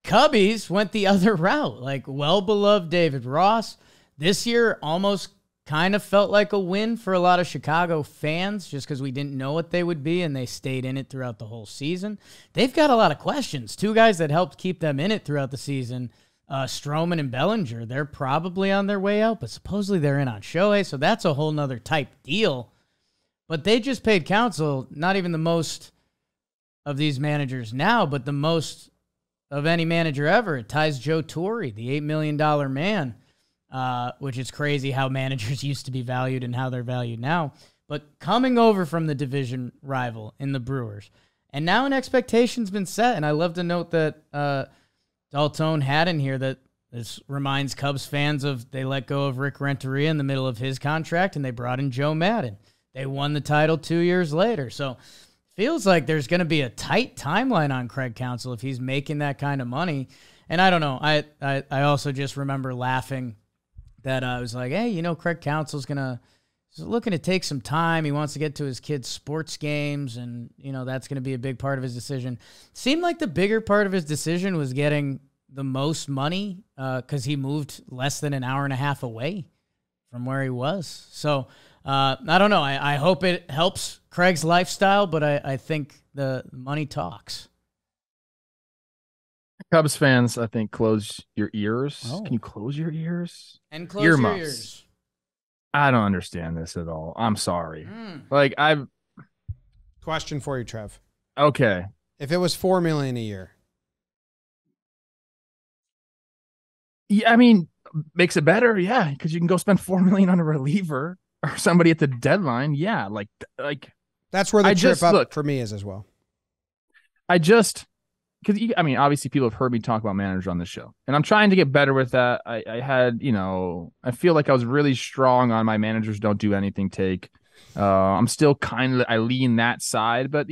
[SPEAKER 3] Cubbies went the other route. Like, well-beloved David Ross. This year almost kind of felt like a win for a lot of Chicago fans just because we didn't know what they would be, and they stayed in it throughout the whole season. They've got a lot of questions. 2 guys that helped keep them in it throughout the season, Stroman and Bellinger, they're probably on their way out, but supposedly they're in on Shohei, so that's a whole nother type deal. But they just paid Counsell, not even the most of these managers now, but the most of any manager ever. It ties Joe Torre, the $8 million man. Which is crazy how managers used to be valued and how they're valued now. But coming over from the division rival in the Brewers, and now an expectation's been set. And I love to note that Dalton had in here that this reminds Cubs fans of they let go of Rick Renteria in the middle of his contract, and they brought in Joe Maddon. They won the title 2 years later. So feels like there's going to be a tight timeline on Craig Counsell if he's making that kind of money. And I don't know. I also just remember laughing that I was like, hey, Craig Counsell's looking to take some time. He wants to get to his kids' sports games, and, that's going to be a big part of his decision. Seemed like the bigger part of his decision was getting the most money because he moved less than an hour and a half away from where he was. So I don't know. I hope it helps Craig's lifestyle, but I think the money talks.
[SPEAKER 2] Cubs fans, I think, close your ears. Oh. Can you close your ears?
[SPEAKER 3] And close your ears.
[SPEAKER 2] I don't understand this at all. I'm sorry.
[SPEAKER 1] Question for you, Trev.
[SPEAKER 2] Okay.
[SPEAKER 1] If it was $4 million a year.
[SPEAKER 2] Yeah, I mean, makes it better, yeah, because you can go spend $4 million on a reliever or somebody at the deadline. Yeah, like
[SPEAKER 1] that's where the trip up for me is as well.
[SPEAKER 2] Because, obviously people have heard me talk about managers on the show, and I'm trying to get better with that. I had, I feel like I was really strong on my managers don't do anything take. I'm still I lean that side, but,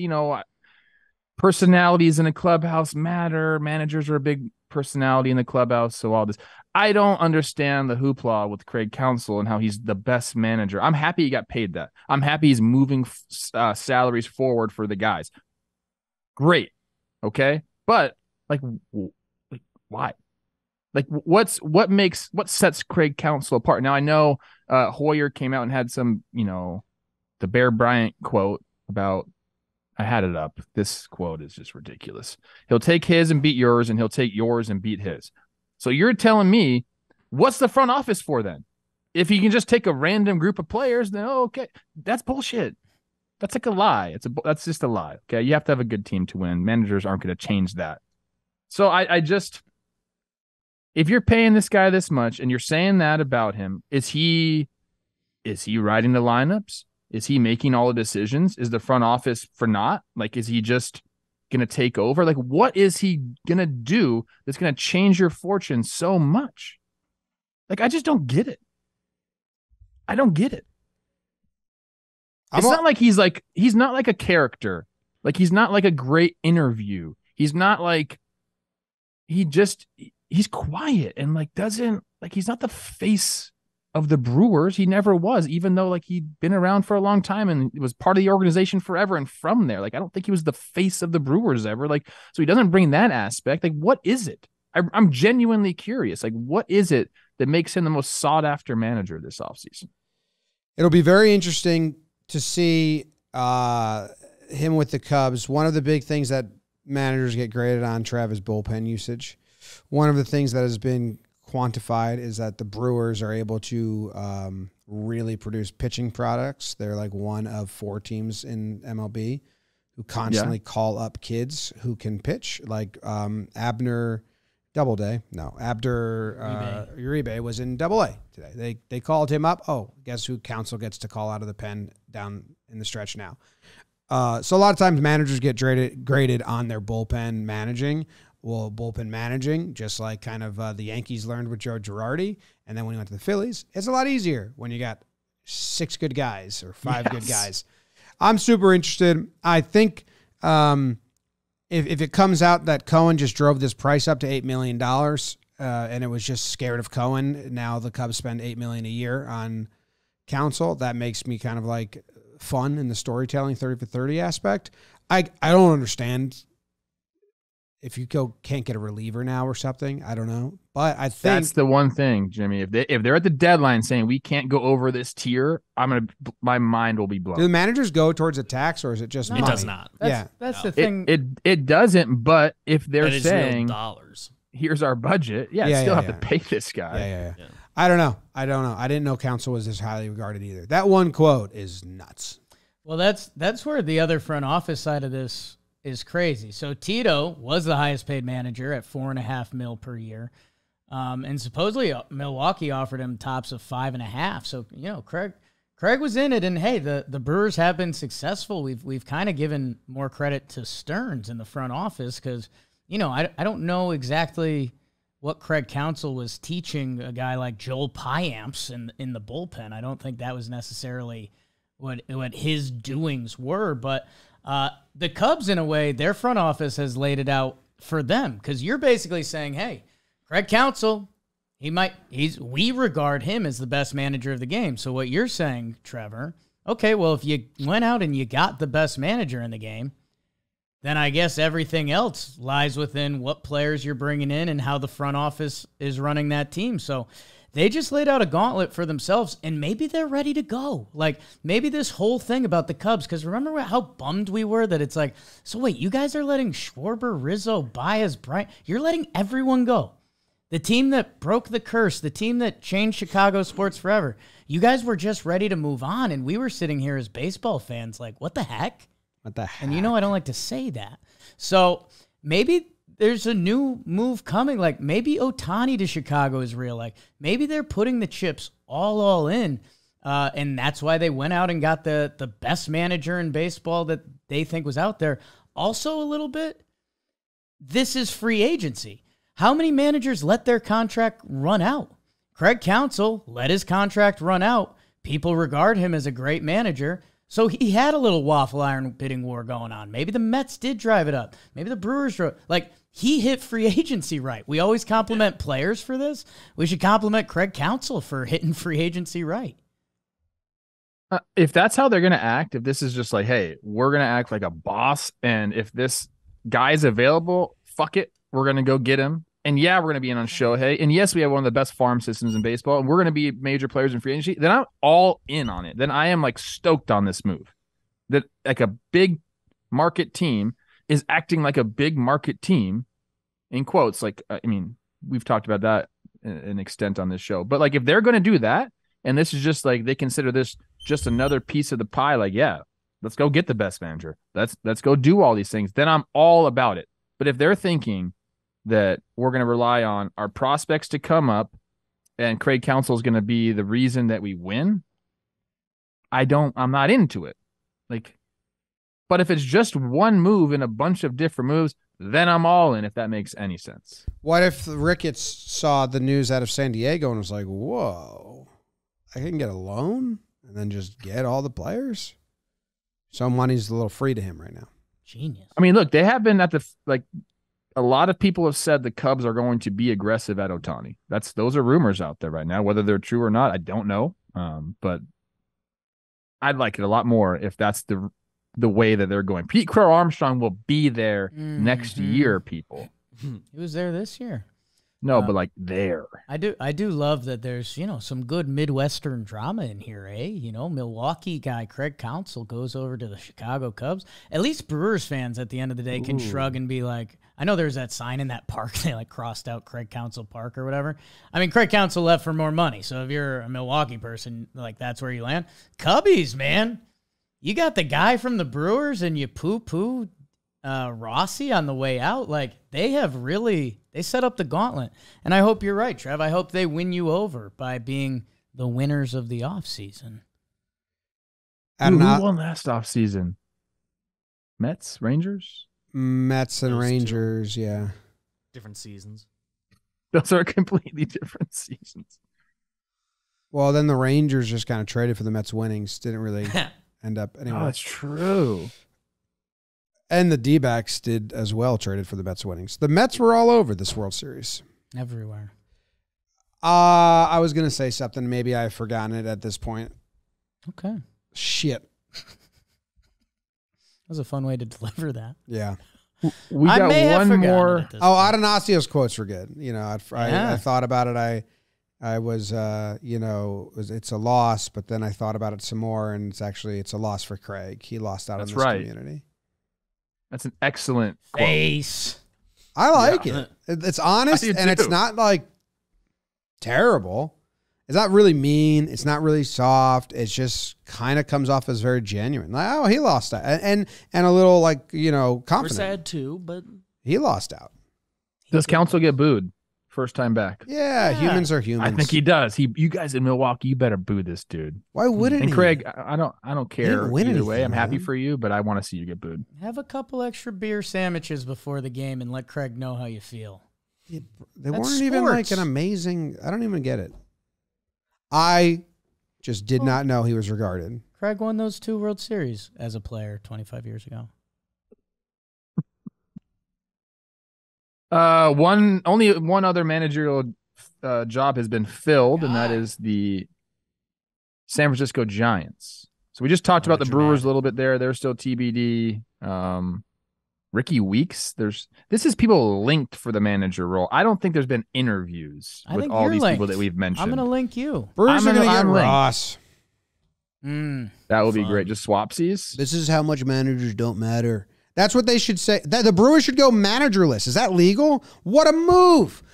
[SPEAKER 2] personalities in a clubhouse matter. Managers are a big personality in the clubhouse. So all this, I don't understand the hoopla with Craig Counsell and how he's the best manager. I'm happy he got paid that. I'm happy he's moving salaries forward for the guys. Great. Okay. But why? What sets Craig Counsell apart? Now I know Hoyer came out and had some, the Bear Bryant quote about, I had it up. This quote is just ridiculous. He'll take his and beat yours, and he'll take yours and beat his. So you're telling me, what's the front office for then? If he can just take a random group of players, then okay, that's bullshit. That's like a lie. That's just a lie. Okay, you have to have a good team to win. Managers aren't going to change that. So I just, if you're paying this guy this much and you're saying that about him, is he riding the lineups? Is he making all the decisions? Is the front office for not? Like, is he just going to take over? Like, what is he going to do that's going to change your fortune so much? Like, I just don't get it. I don't get it. It's not like he's not like a character. Like, he's not like a great interview. He's not like, he's quiet and like doesn't, like, he's not the face of the Brewers. He never was, even though like he'd been around for a long time and was part of the organization forever. And from there, like, I don't think he was the face of the Brewers ever. Like, so he doesn't bring that aspect. Like, what is it? I'm genuinely curious. Like, what is it that makes him the most sought after manager this offseason?
[SPEAKER 1] It'll be very interesting to see him with the Cubs. One of the big things that managers get graded on, Trev, is bullpen usage. One of the things that has been quantified is that the Brewers are able to really produce pitching products. They're like one of 4 teams in MLB who constantly call up kids who can pitch. Like Abner Uribe was in AA today. They called him up. Oh, guess who Counsell gets to call out of the pen down in the stretch now. So a lot of times managers get graded on their bullpen managing. Well, bullpen managing, just like kind of the Yankees learned with Joe Girardi. And then when he went to the Phillies, it's a lot easier when you got 6 good guys or 5 good guys. I'm super interested. I think if it comes out that Cohen just drove this price up to $8 million and it was just scared of Cohen, now the Cubs spend $8 million a year on Counsell, that makes me kind of like fun in the storytelling 30 for 30 aspect. I don't understand if you can't get a reliever now or something. I don't know. But I think
[SPEAKER 2] that's the one thing, Jimmy. If they're at the deadline saying we can't go over this tier, my mind will be blown.
[SPEAKER 1] Do the managers go towards a tax, or is it just money?
[SPEAKER 4] It does not.
[SPEAKER 3] That's the thing.
[SPEAKER 2] It doesn't, but if they're saying
[SPEAKER 4] dollars,
[SPEAKER 2] here's our budget, still have to pay this guy.
[SPEAKER 1] Yeah. I don't know. I didn't know Counsell was this highly regarded either. That one quote is nuts.
[SPEAKER 3] Well, that's where the other front office side of this is crazy. So Tito was the highest paid manager at $4.5 million per year. And supposedly Milwaukee offered him tops of $5.5 million. So, Craig was in it, and hey, the Brewers have been successful. We've kind of given more credit to Stearns in the front office because, I don't know exactly what Craig Counsell was teaching a guy like Joel Payamps in the bullpen. I don't think that was necessarily what his doings were, but the Cubs, in a way, their front office has laid it out for them because you're basically saying, hey, Craig Counsell, we regard him as the best manager of the game. So what you're saying, Trevor, okay, well, if you went out and you got the best manager in the game, then I guess everything else lies within what players you're bringing in and how the front office is running that team. So they just laid out a gauntlet for themselves, and maybe they're ready to go. Like, maybe this whole thing about the Cubs, because remember how bummed we were that it's like, so wait, you guys are letting Schwarber, Rizzo, Baez, Bryant, you're letting everyone go. The team that broke the curse, the team that changed Chicago sports forever, you guys were just ready to move on, and we were sitting here as baseball fans like, what the heck?
[SPEAKER 1] What the heck?
[SPEAKER 3] And I don't like to say that. So maybe there's a new move coming. Like maybe Ohtani to Chicago is real. Like maybe they're putting the chips all in. And that's why they went out and got the best manager in baseball that they think was out there. Also a little bit, this is free agency. How many managers let their contract run out? Craig Counsell let his contract run out. People regard him as a great manager. So he had a little waffle iron bidding war going on. Maybe the Mets did drive it up. Maybe the Brewers drove. Like, he hit free agency right. We always compliment players for this. We should compliment Craig Counsell for hitting free agency right.
[SPEAKER 2] If that's how they're going to act, if this is just like, hey, we're going to act like a boss, and if this guy's available, fuck it, we're going to go get him. And yeah, we're going to be in on Shohei. And yes, we have one of the best farm systems in baseball, and we're going to be major players in free agency. Then I'm all in on it. Then I am like stoked on this move. That like a big market team is acting like a big market team, in quotes. Like, I mean, we've talked about that in extent on this show. But like, if they're going to do that, and this is just like they consider this just another piece of the pie, like, yeah, let's go get the best manager. Let's go do all these things. Then I'm all about it. But if they're thinking that we're going to rely on our prospects to come up and Craig Counsell is going to be the reason that we win, I'm not into it. Like, but if it's just one move and a bunch of different moves, then I'm all in, if that makes any sense.
[SPEAKER 1] What if Ricketts saw the news out of San Diego and was like, whoa, I can get a loan and then just get all the players? So money's a little free to him right now.
[SPEAKER 3] Genius.
[SPEAKER 2] I mean, look, they have been a lot of people have said the Cubs are going to be aggressive at Ohtani. Those are rumors out there right now. Whether they're true or not, I don't know. But I'd like it a lot more if that's the way that they're going. Pete Crow Armstrong will be there next year, people.
[SPEAKER 3] He was there this year.
[SPEAKER 2] No, but like there.
[SPEAKER 3] I do love that there's, some good Midwestern drama in here, eh? Milwaukee guy Craig Counsell goes over to the Chicago Cubs. At least Brewers fans at the end of the day can shrug and be like, I know there's that sign in that park. They crossed out Craig Counsell Park or whatever. I mean, Craig Counsell left for more money. So if you're a Milwaukee person, that's where you land. Cubbies, man. You got the guy from the Brewers and you poo-poo Rossi on the way out. They set up the gauntlet. And I hope you're right, Trev. I hope they win you over by being the winners of the offseason.
[SPEAKER 2] Who won last offseason? Mets? Rangers?
[SPEAKER 1] Mets and
[SPEAKER 4] Those
[SPEAKER 1] Rangers, yeah.
[SPEAKER 4] Different seasons.
[SPEAKER 2] Those are completely different seasons.
[SPEAKER 1] Well, then the Rangers just kind of traded for the Mets winnings. Didn't really end up anyway.
[SPEAKER 2] Oh, that's true.
[SPEAKER 1] And the D-backs did as well, traded for the Mets winnings. The Mets were all over this World Series.
[SPEAKER 3] Everywhere.
[SPEAKER 1] I was going to say something. Maybe I've forgotten it at this point.
[SPEAKER 3] Okay.
[SPEAKER 1] Shit.
[SPEAKER 3] That was a fun way to deliver that.
[SPEAKER 1] Yeah.
[SPEAKER 2] We
[SPEAKER 3] I
[SPEAKER 2] got
[SPEAKER 3] may have
[SPEAKER 2] one
[SPEAKER 3] forgotten
[SPEAKER 2] more.
[SPEAKER 3] it at this
[SPEAKER 1] Oh,
[SPEAKER 3] point.
[SPEAKER 1] Adonasio's quotes were good. I thought about it. I was, it's a loss, but then I thought about it some more, and it's a loss for Craig. He lost out
[SPEAKER 2] That's
[SPEAKER 1] in this
[SPEAKER 2] right.
[SPEAKER 1] community.
[SPEAKER 2] That's an excellent quote.
[SPEAKER 3] Face.
[SPEAKER 1] I like it. It's honest,
[SPEAKER 2] I do
[SPEAKER 1] and it's
[SPEAKER 2] too.
[SPEAKER 1] not terrible. It's not really mean. It's not really soft. It's just kind of comes off as very genuine. He lost out, and a little
[SPEAKER 4] We're
[SPEAKER 1] confident.
[SPEAKER 4] sad too, but
[SPEAKER 1] He lost out.
[SPEAKER 2] Does Counsell get booed first time back?
[SPEAKER 1] Yeah, humans are humans.
[SPEAKER 2] I think he does. You guys in Milwaukee, you better boo this dude.
[SPEAKER 1] Why wouldn't
[SPEAKER 2] And
[SPEAKER 1] he?
[SPEAKER 2] Craig, I don't care
[SPEAKER 1] didn't win
[SPEAKER 2] either way.
[SPEAKER 1] anything,
[SPEAKER 2] I'm happy
[SPEAKER 1] man.
[SPEAKER 2] for you, but I want to see you get booed.
[SPEAKER 3] Have a couple extra beer sandwiches before the game and let Craig know how you feel.
[SPEAKER 1] They
[SPEAKER 3] That's
[SPEAKER 1] weren't even
[SPEAKER 3] sports.
[SPEAKER 1] an amazing. I don't even get it. I just did not know he was regarded.
[SPEAKER 3] Craig won those 2 World Series as a player 25 years ago.
[SPEAKER 2] Only one other managerial job has been filled, and that is the San Francisco Giants. So we just talked about the Brewers a little bit there. They're still TBD. Ricky Weeks. This is people linked for the manager role. I don't think there's been interviews
[SPEAKER 3] I
[SPEAKER 2] with
[SPEAKER 3] think
[SPEAKER 2] all
[SPEAKER 3] you're
[SPEAKER 2] these people
[SPEAKER 3] linked.
[SPEAKER 2] that we've mentioned.
[SPEAKER 3] I'm going to link you.
[SPEAKER 1] Brewers are going to get
[SPEAKER 2] I'm linked.
[SPEAKER 1] Ross.
[SPEAKER 2] That would be great. Just swapsies.
[SPEAKER 1] This is how much managers don't matter. That's what they should say. The Brewers should go managerless. Is that legal? What a move.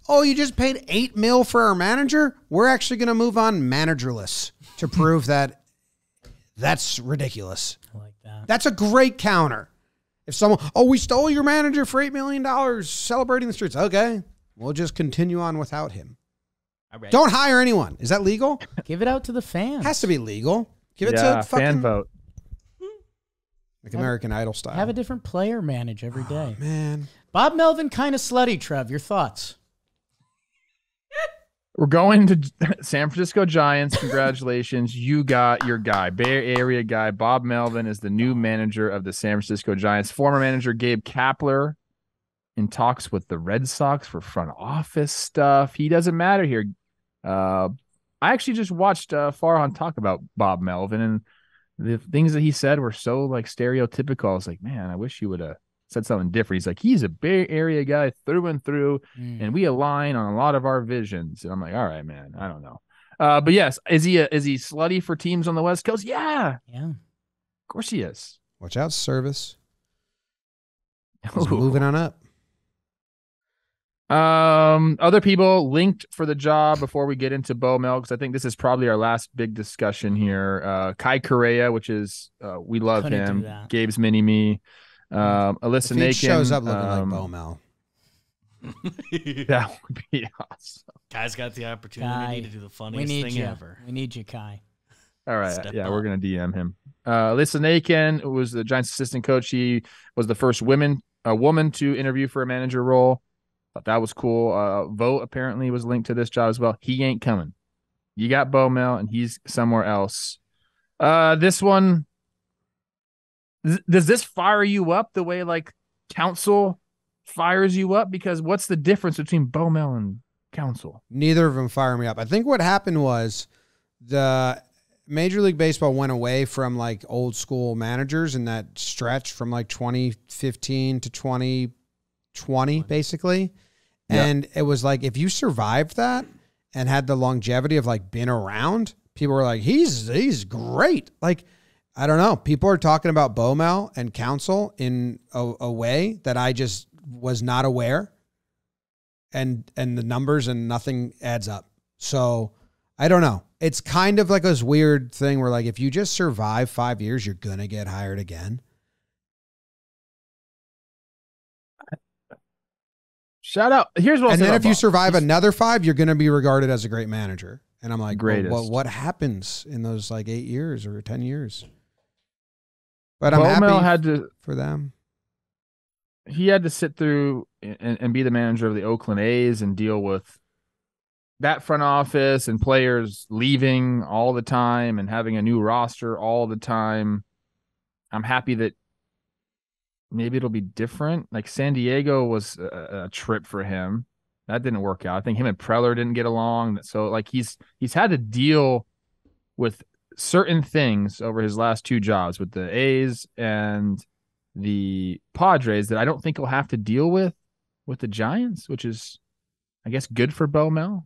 [SPEAKER 1] Oh, you just paid $8 million for our manager? We're actually going to move on managerless to prove that that's ridiculous.
[SPEAKER 3] I like that.
[SPEAKER 1] That's a great counter. If someone, we stole your manager for $8 million celebrating the streets. Okay, we'll just continue on without him.
[SPEAKER 4] all right.
[SPEAKER 1] Don't hire anyone. Is that legal?
[SPEAKER 3] Give it out to the fans.
[SPEAKER 1] Has to be legal. Give it
[SPEAKER 2] Yeah,
[SPEAKER 1] to fucking
[SPEAKER 2] fan vote.
[SPEAKER 1] like American Idol style.
[SPEAKER 3] Have a different player manage every day.
[SPEAKER 1] Man.
[SPEAKER 3] Bob Melvin, kind of slutty, Trev. Your thoughts?
[SPEAKER 2] We're going to San Francisco Giants. Congratulations. You got your guy, Bay Area guy. Bob Melvin is the new manager of the San Francisco Giants. Former manager Gabe Kapler in talks with the Red Sox for front office stuff. He doesn't matter here. I actually just watched Farhan talk about Bob Melvin, and the things that he said were so stereotypical. I was like, man, I wish you would have said something different. He's like, he's a Bay Area guy through and through, and we align on a lot of our visions. And I'm like, all right, man, I don't know. But yes, is he slutty for teams on the West Coast? Yeah.
[SPEAKER 3] Yeah.
[SPEAKER 2] Of course he is.
[SPEAKER 1] Watch out, Service. He's moving on up.
[SPEAKER 2] Other people linked for the job before we get into Bo Mel, because I think this is probably our last big discussion here. Kai Correa, which is we love
[SPEAKER 3] Couldn't do
[SPEAKER 2] him.
[SPEAKER 3] that.
[SPEAKER 2] Gabe's mini-me. Alyssa
[SPEAKER 1] If he
[SPEAKER 2] Nakin
[SPEAKER 1] shows up looking like Bo Mel.
[SPEAKER 2] That would be awesome.
[SPEAKER 4] Kai's got the opportunity
[SPEAKER 3] Kai,
[SPEAKER 4] to do the
[SPEAKER 3] we
[SPEAKER 4] funniest
[SPEAKER 3] need
[SPEAKER 4] thing
[SPEAKER 3] you.
[SPEAKER 4] ever.
[SPEAKER 3] We need you, Kai.
[SPEAKER 2] All right.
[SPEAKER 4] Step
[SPEAKER 2] Yeah,
[SPEAKER 4] up.
[SPEAKER 2] we're going to DM him. Lisa Nakin, who was the Giants assistant coach. She was the first woman to interview for a manager role. Thought that was cool. Vogt apparently was linked to this job as well. He ain't coming. You got Bo Mel, and he's somewhere else. This one, does this fire you up the way like Counsell fires you up? Because what's the difference between Bo Mel and Counsell?
[SPEAKER 1] Neither of them fire me up. I think what happened was the Major League Baseball went away from like old school managers in that stretch from like 2015 to 2020, basically.
[SPEAKER 2] Yep.
[SPEAKER 1] And it was like, if you survived that and had the longevity of like been around, people were like, he's great. Like, I don't know. People are talking about Bo Mel and Counsell in a way that I just was not aware. And the numbers and nothing adds up. So I don't know. It's kind of like this weird thing where like, if you just survive 5 years, you're going to get hired again.
[SPEAKER 2] Shout out. Here's what I'll
[SPEAKER 1] And
[SPEAKER 2] say
[SPEAKER 1] then
[SPEAKER 2] about
[SPEAKER 1] if you
[SPEAKER 2] Bob.
[SPEAKER 1] survive another 5, you're going to be regarded as a great manager. And I'm like,
[SPEAKER 2] Greatest.
[SPEAKER 1] well, what happens in those like 8 years or 10 years? But I'm
[SPEAKER 2] Bo Mel
[SPEAKER 1] happy for them.
[SPEAKER 2] He had to sit through and be the manager of the Oakland A's and deal with that front office and players leaving all the time and having a new roster all the time. I'm happy that maybe it'll be different. Like San Diego was a trip for him. That didn't work out. I think him and Preller didn't get along. So like he's had to deal with certain things over his last 2 jobs with the A's and the Padres that I don't think he'll have to deal with the Giants, which is, I guess, good for Bo Mel.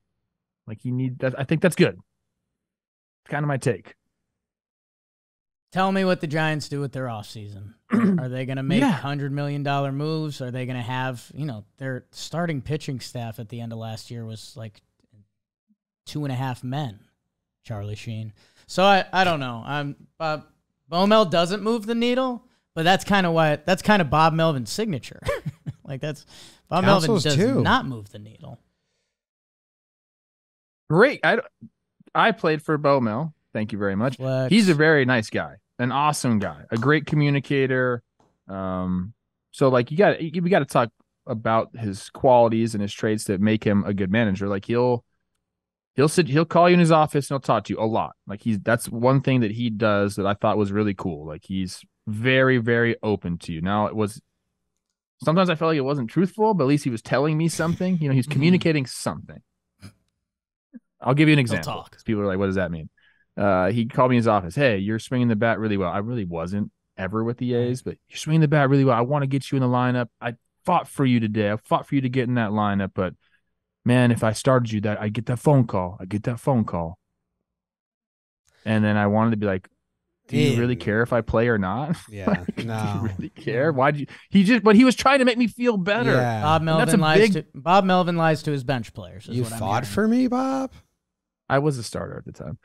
[SPEAKER 2] Like I think that's good. It's kind of my take.
[SPEAKER 3] Tell me what the Giants do with their offseason. Are they going to make $100 million moves? Are they going to have, their starting pitching staff at the end of last year was like 2.5 men, Charlie Sheen. So I don't know. Bo Mel doesn't move the needle, but that's kind of Bob Melvin's signature. Like Bob Melvin does not move the needle.
[SPEAKER 2] Great. I played for Bo Mel. Thank you very much.
[SPEAKER 3] Flex.
[SPEAKER 2] He's a very nice guy, an awesome guy, a great communicator. So like we got to talk about his qualities and his traits that make him a good manager. Like he'll call you in his office and he'll talk to you a lot. Like that's one thing that he does that I thought was really cool. Like he's very, very open to you. Now sometimes I felt like it wasn't truthful, but at least he was telling me something. He's communicating something. I'll give you an example. People are like, what does that mean? He called me in his office. Hey, you're swinging the bat really well. I really wasn't ever with the A's, but you're swinging the bat really well. I want to get you in the lineup. I fought for you today. I fought for you to get in that lineup, but man, if I started you, I get that phone call. And then I wanted to be like, do you really care if I play or not?
[SPEAKER 1] Yeah.
[SPEAKER 2] Like,
[SPEAKER 1] No.
[SPEAKER 2] Do you really care? Why'd you? But he was trying to make me feel better.
[SPEAKER 1] Yeah.
[SPEAKER 3] Bob Melvin lies to his bench players.
[SPEAKER 1] You fought for me, Bob?
[SPEAKER 2] I was a starter at the time.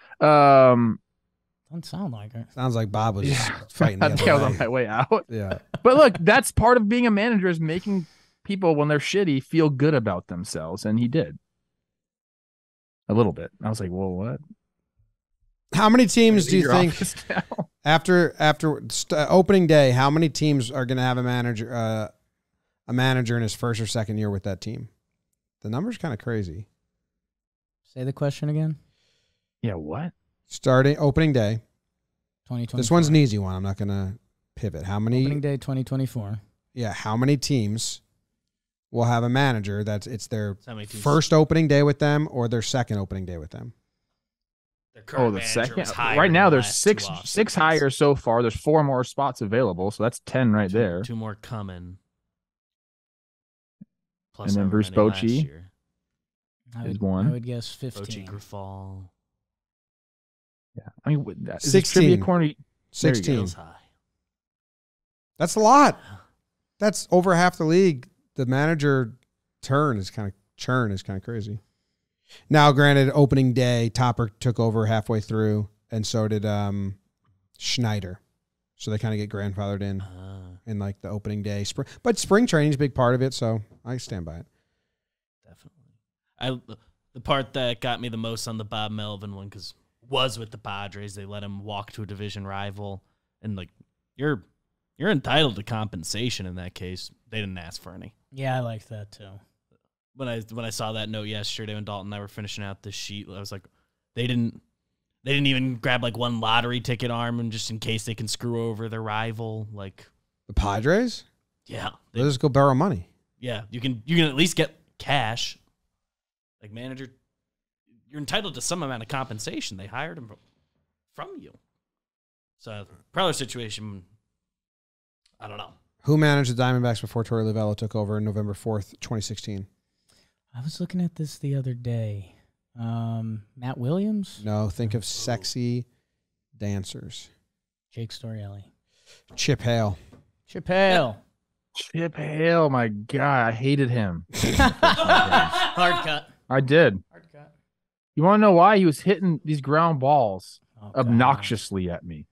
[SPEAKER 3] Doesn't sound like it.
[SPEAKER 1] Sounds like Bob was fighting the
[SPEAKER 2] I think I
[SPEAKER 1] other
[SPEAKER 2] was
[SPEAKER 1] way.
[SPEAKER 2] on my way out.
[SPEAKER 1] Yeah.
[SPEAKER 2] But look, that's part of being a manager is making people, when they're shitty, feel good about themselves. And he did. A little bit. I was like, well, what?
[SPEAKER 1] How many teams do you think after opening day, how many teams are going to have a manager in his first or second year with that team? The number's kind of crazy.
[SPEAKER 3] Say the question again.
[SPEAKER 2] Yeah, what?
[SPEAKER 1] Starting opening day.
[SPEAKER 3] 2024.
[SPEAKER 1] This one's an easy one. I'm not going to pivot. How many?
[SPEAKER 3] Opening day 2024.
[SPEAKER 1] Yeah, how many teams will have a manager it's their first opening day with them or their second opening day with them?
[SPEAKER 2] The second. Right now, there's six hires so far. There's 4 more spots available, so that's 10 right there.
[SPEAKER 4] 2 more coming.
[SPEAKER 2] Plus and then Bruce Bochy is 1.
[SPEAKER 3] I would guess 15.
[SPEAKER 4] Bochy, Grifol.
[SPEAKER 2] Yeah, I mean, is
[SPEAKER 1] 16.
[SPEAKER 2] Corner,
[SPEAKER 1] 16. That's a lot. That's over half the league. The manager churn is kind of crazy. Now, granted, opening day, Topper took over halfway through, and so did Schneider. So they kind of get grandfathered in like the opening day. But spring training is a big part of it, so I stand by it.
[SPEAKER 4] Definitely. The part that got me the most on the Bob Melvin one, because was with the Padres. They let him walk to a division rival, and like you're entitled to compensation in that case. They didn't ask for any.
[SPEAKER 3] Yeah, I like that too.
[SPEAKER 4] When I saw that note yesterday when Dalton and I were finishing out this sheet, I was like, they didn't even grab like one lottery ticket arm and just in case they can screw over their rival. Like
[SPEAKER 1] The Padres?
[SPEAKER 4] yeah,
[SPEAKER 1] They'll just go borrow money.
[SPEAKER 4] yeah, you can at least get cash. Like manager, you're entitled to some amount of compensation. They hired him from you. So Preller situation, I don't know.
[SPEAKER 1] Who managed the Diamondbacks before Torey Lovullo took over November 4th, 2016?
[SPEAKER 3] I was looking at this the other day. Matt Williams?
[SPEAKER 1] No, think of sexy dancers.
[SPEAKER 3] Jake Storielli.
[SPEAKER 1] Chip Hale.
[SPEAKER 3] Chip Hale.
[SPEAKER 2] Chip Hale, my God, I hated him.
[SPEAKER 3] Hard cut.
[SPEAKER 2] I did.
[SPEAKER 3] Hard cut.
[SPEAKER 2] You want to know why? He was hitting these ground balls
[SPEAKER 3] Oh,
[SPEAKER 2] obnoxiously at me.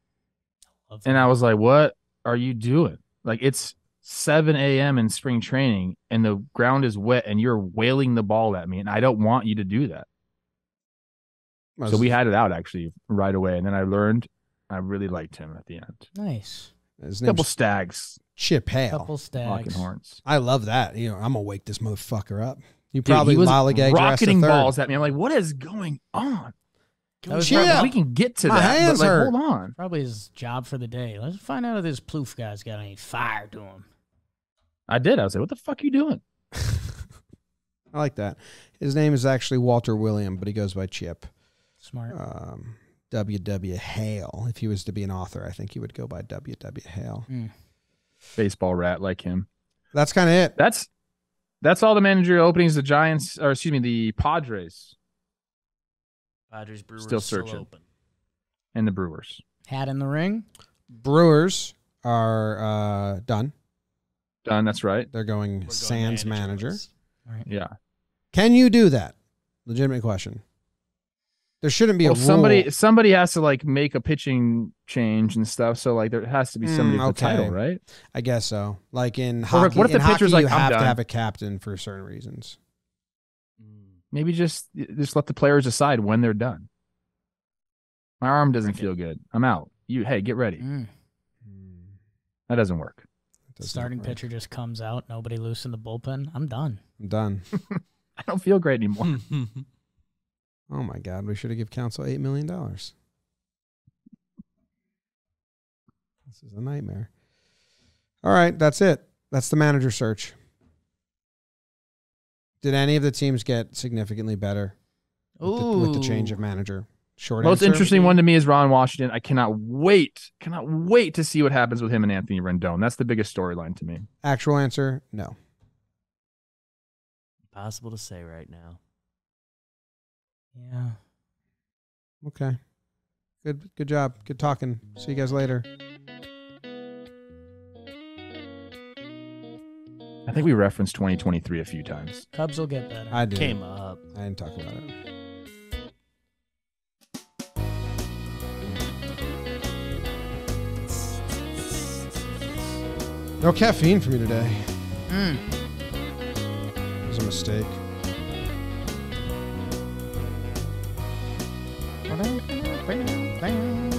[SPEAKER 3] God.
[SPEAKER 2] And I was like, what are you doing? Like, it's 7 a.m. in spring training, and the ground is wet, and you're wailing the ball at me, and I don't want you to do that. So we had it out, actually, right away. And then I learned I really liked him at the end.
[SPEAKER 3] Nice.
[SPEAKER 1] His
[SPEAKER 2] Couple
[SPEAKER 1] name's
[SPEAKER 2] stags.
[SPEAKER 1] Chip Hale.
[SPEAKER 3] Couple
[SPEAKER 2] Locking
[SPEAKER 3] stags.
[SPEAKER 2] horns.
[SPEAKER 1] I love that. You know, I'm going to wake this motherfucker up. You
[SPEAKER 2] Dude,
[SPEAKER 1] probably
[SPEAKER 2] he was
[SPEAKER 1] lollygagged your ass to
[SPEAKER 2] rocketing
[SPEAKER 1] third.
[SPEAKER 2] balls at me. I'm like, what is going on?
[SPEAKER 3] That was
[SPEAKER 1] Chip!
[SPEAKER 2] We can get to
[SPEAKER 1] My
[SPEAKER 2] that.
[SPEAKER 1] hands
[SPEAKER 2] but, like,
[SPEAKER 1] hurt.
[SPEAKER 2] hold on.
[SPEAKER 3] Probably his job for the day. Let's find out if this Plouffe guy's got any fire to him.
[SPEAKER 2] I did. I was like, what the fuck are you doing?
[SPEAKER 1] I like that. His name is actually Walter William, but he goes by Chip.
[SPEAKER 3] Smart.
[SPEAKER 1] W.W. Hale. If he was to be an author, I think he would go by W.W. Hale.
[SPEAKER 2] Baseball rat like him.
[SPEAKER 1] That's kind of it.
[SPEAKER 2] That's all the managerial openings. The Giants, or excuse me, the Padres
[SPEAKER 4] Padres Brewers
[SPEAKER 2] Still searching.
[SPEAKER 4] open.
[SPEAKER 2] and the Brewers.
[SPEAKER 3] Hat in the ring.
[SPEAKER 1] Brewers are done.
[SPEAKER 2] Done. That's right.
[SPEAKER 1] They're going,
[SPEAKER 4] We're going
[SPEAKER 1] Sands manager.
[SPEAKER 4] managerless.
[SPEAKER 3] All right.
[SPEAKER 2] Yeah.
[SPEAKER 1] Can you do that? Legitimate question. There shouldn't be
[SPEAKER 2] Well,
[SPEAKER 1] a rule.
[SPEAKER 2] somebody has to like make a pitching change and stuff. So like there has to be somebody with the
[SPEAKER 1] okay.
[SPEAKER 2] title, right?
[SPEAKER 1] I guess so. Like in
[SPEAKER 2] Or
[SPEAKER 1] hockey,
[SPEAKER 2] what if the
[SPEAKER 1] in hockey,
[SPEAKER 2] pitcher's like,
[SPEAKER 1] you
[SPEAKER 2] "I'm
[SPEAKER 1] have to
[SPEAKER 2] done."
[SPEAKER 1] have a captain for certain reasons.
[SPEAKER 2] Maybe just let the players decide when they're done. My arm doesn't feel good. I'm out. Hey, get ready. That doesn't work.
[SPEAKER 1] Does not
[SPEAKER 3] Starting
[SPEAKER 1] work.
[SPEAKER 3] pitcher just comes out. Nobody loose in the bullpen. I'm done.
[SPEAKER 1] I'm done.
[SPEAKER 2] I don't feel great anymore.
[SPEAKER 1] Oh my God, we should have given Counsell $8 million. This is a nightmare. All right, that's it. That's the manager search. Did any of the teams get significantly better with the change of manager? Short
[SPEAKER 2] Most
[SPEAKER 1] answer?
[SPEAKER 2] interesting one to me is Ron Washington. I cannot wait to see what happens with him and Anthony Rendon. That's the biggest storyline to me.
[SPEAKER 1] Actual answer, no.
[SPEAKER 4] Impossible to say right now.
[SPEAKER 3] Yeah.
[SPEAKER 1] Okay. Good job. Good talking. See you guys later.
[SPEAKER 2] I think we referenced 2023 a few times.
[SPEAKER 3] Cubs will get better.
[SPEAKER 1] I did.
[SPEAKER 4] Came up.
[SPEAKER 1] I didn't talk about it. No caffeine for me today. It was a mistake.
[SPEAKER 3] Bam, bam, bam.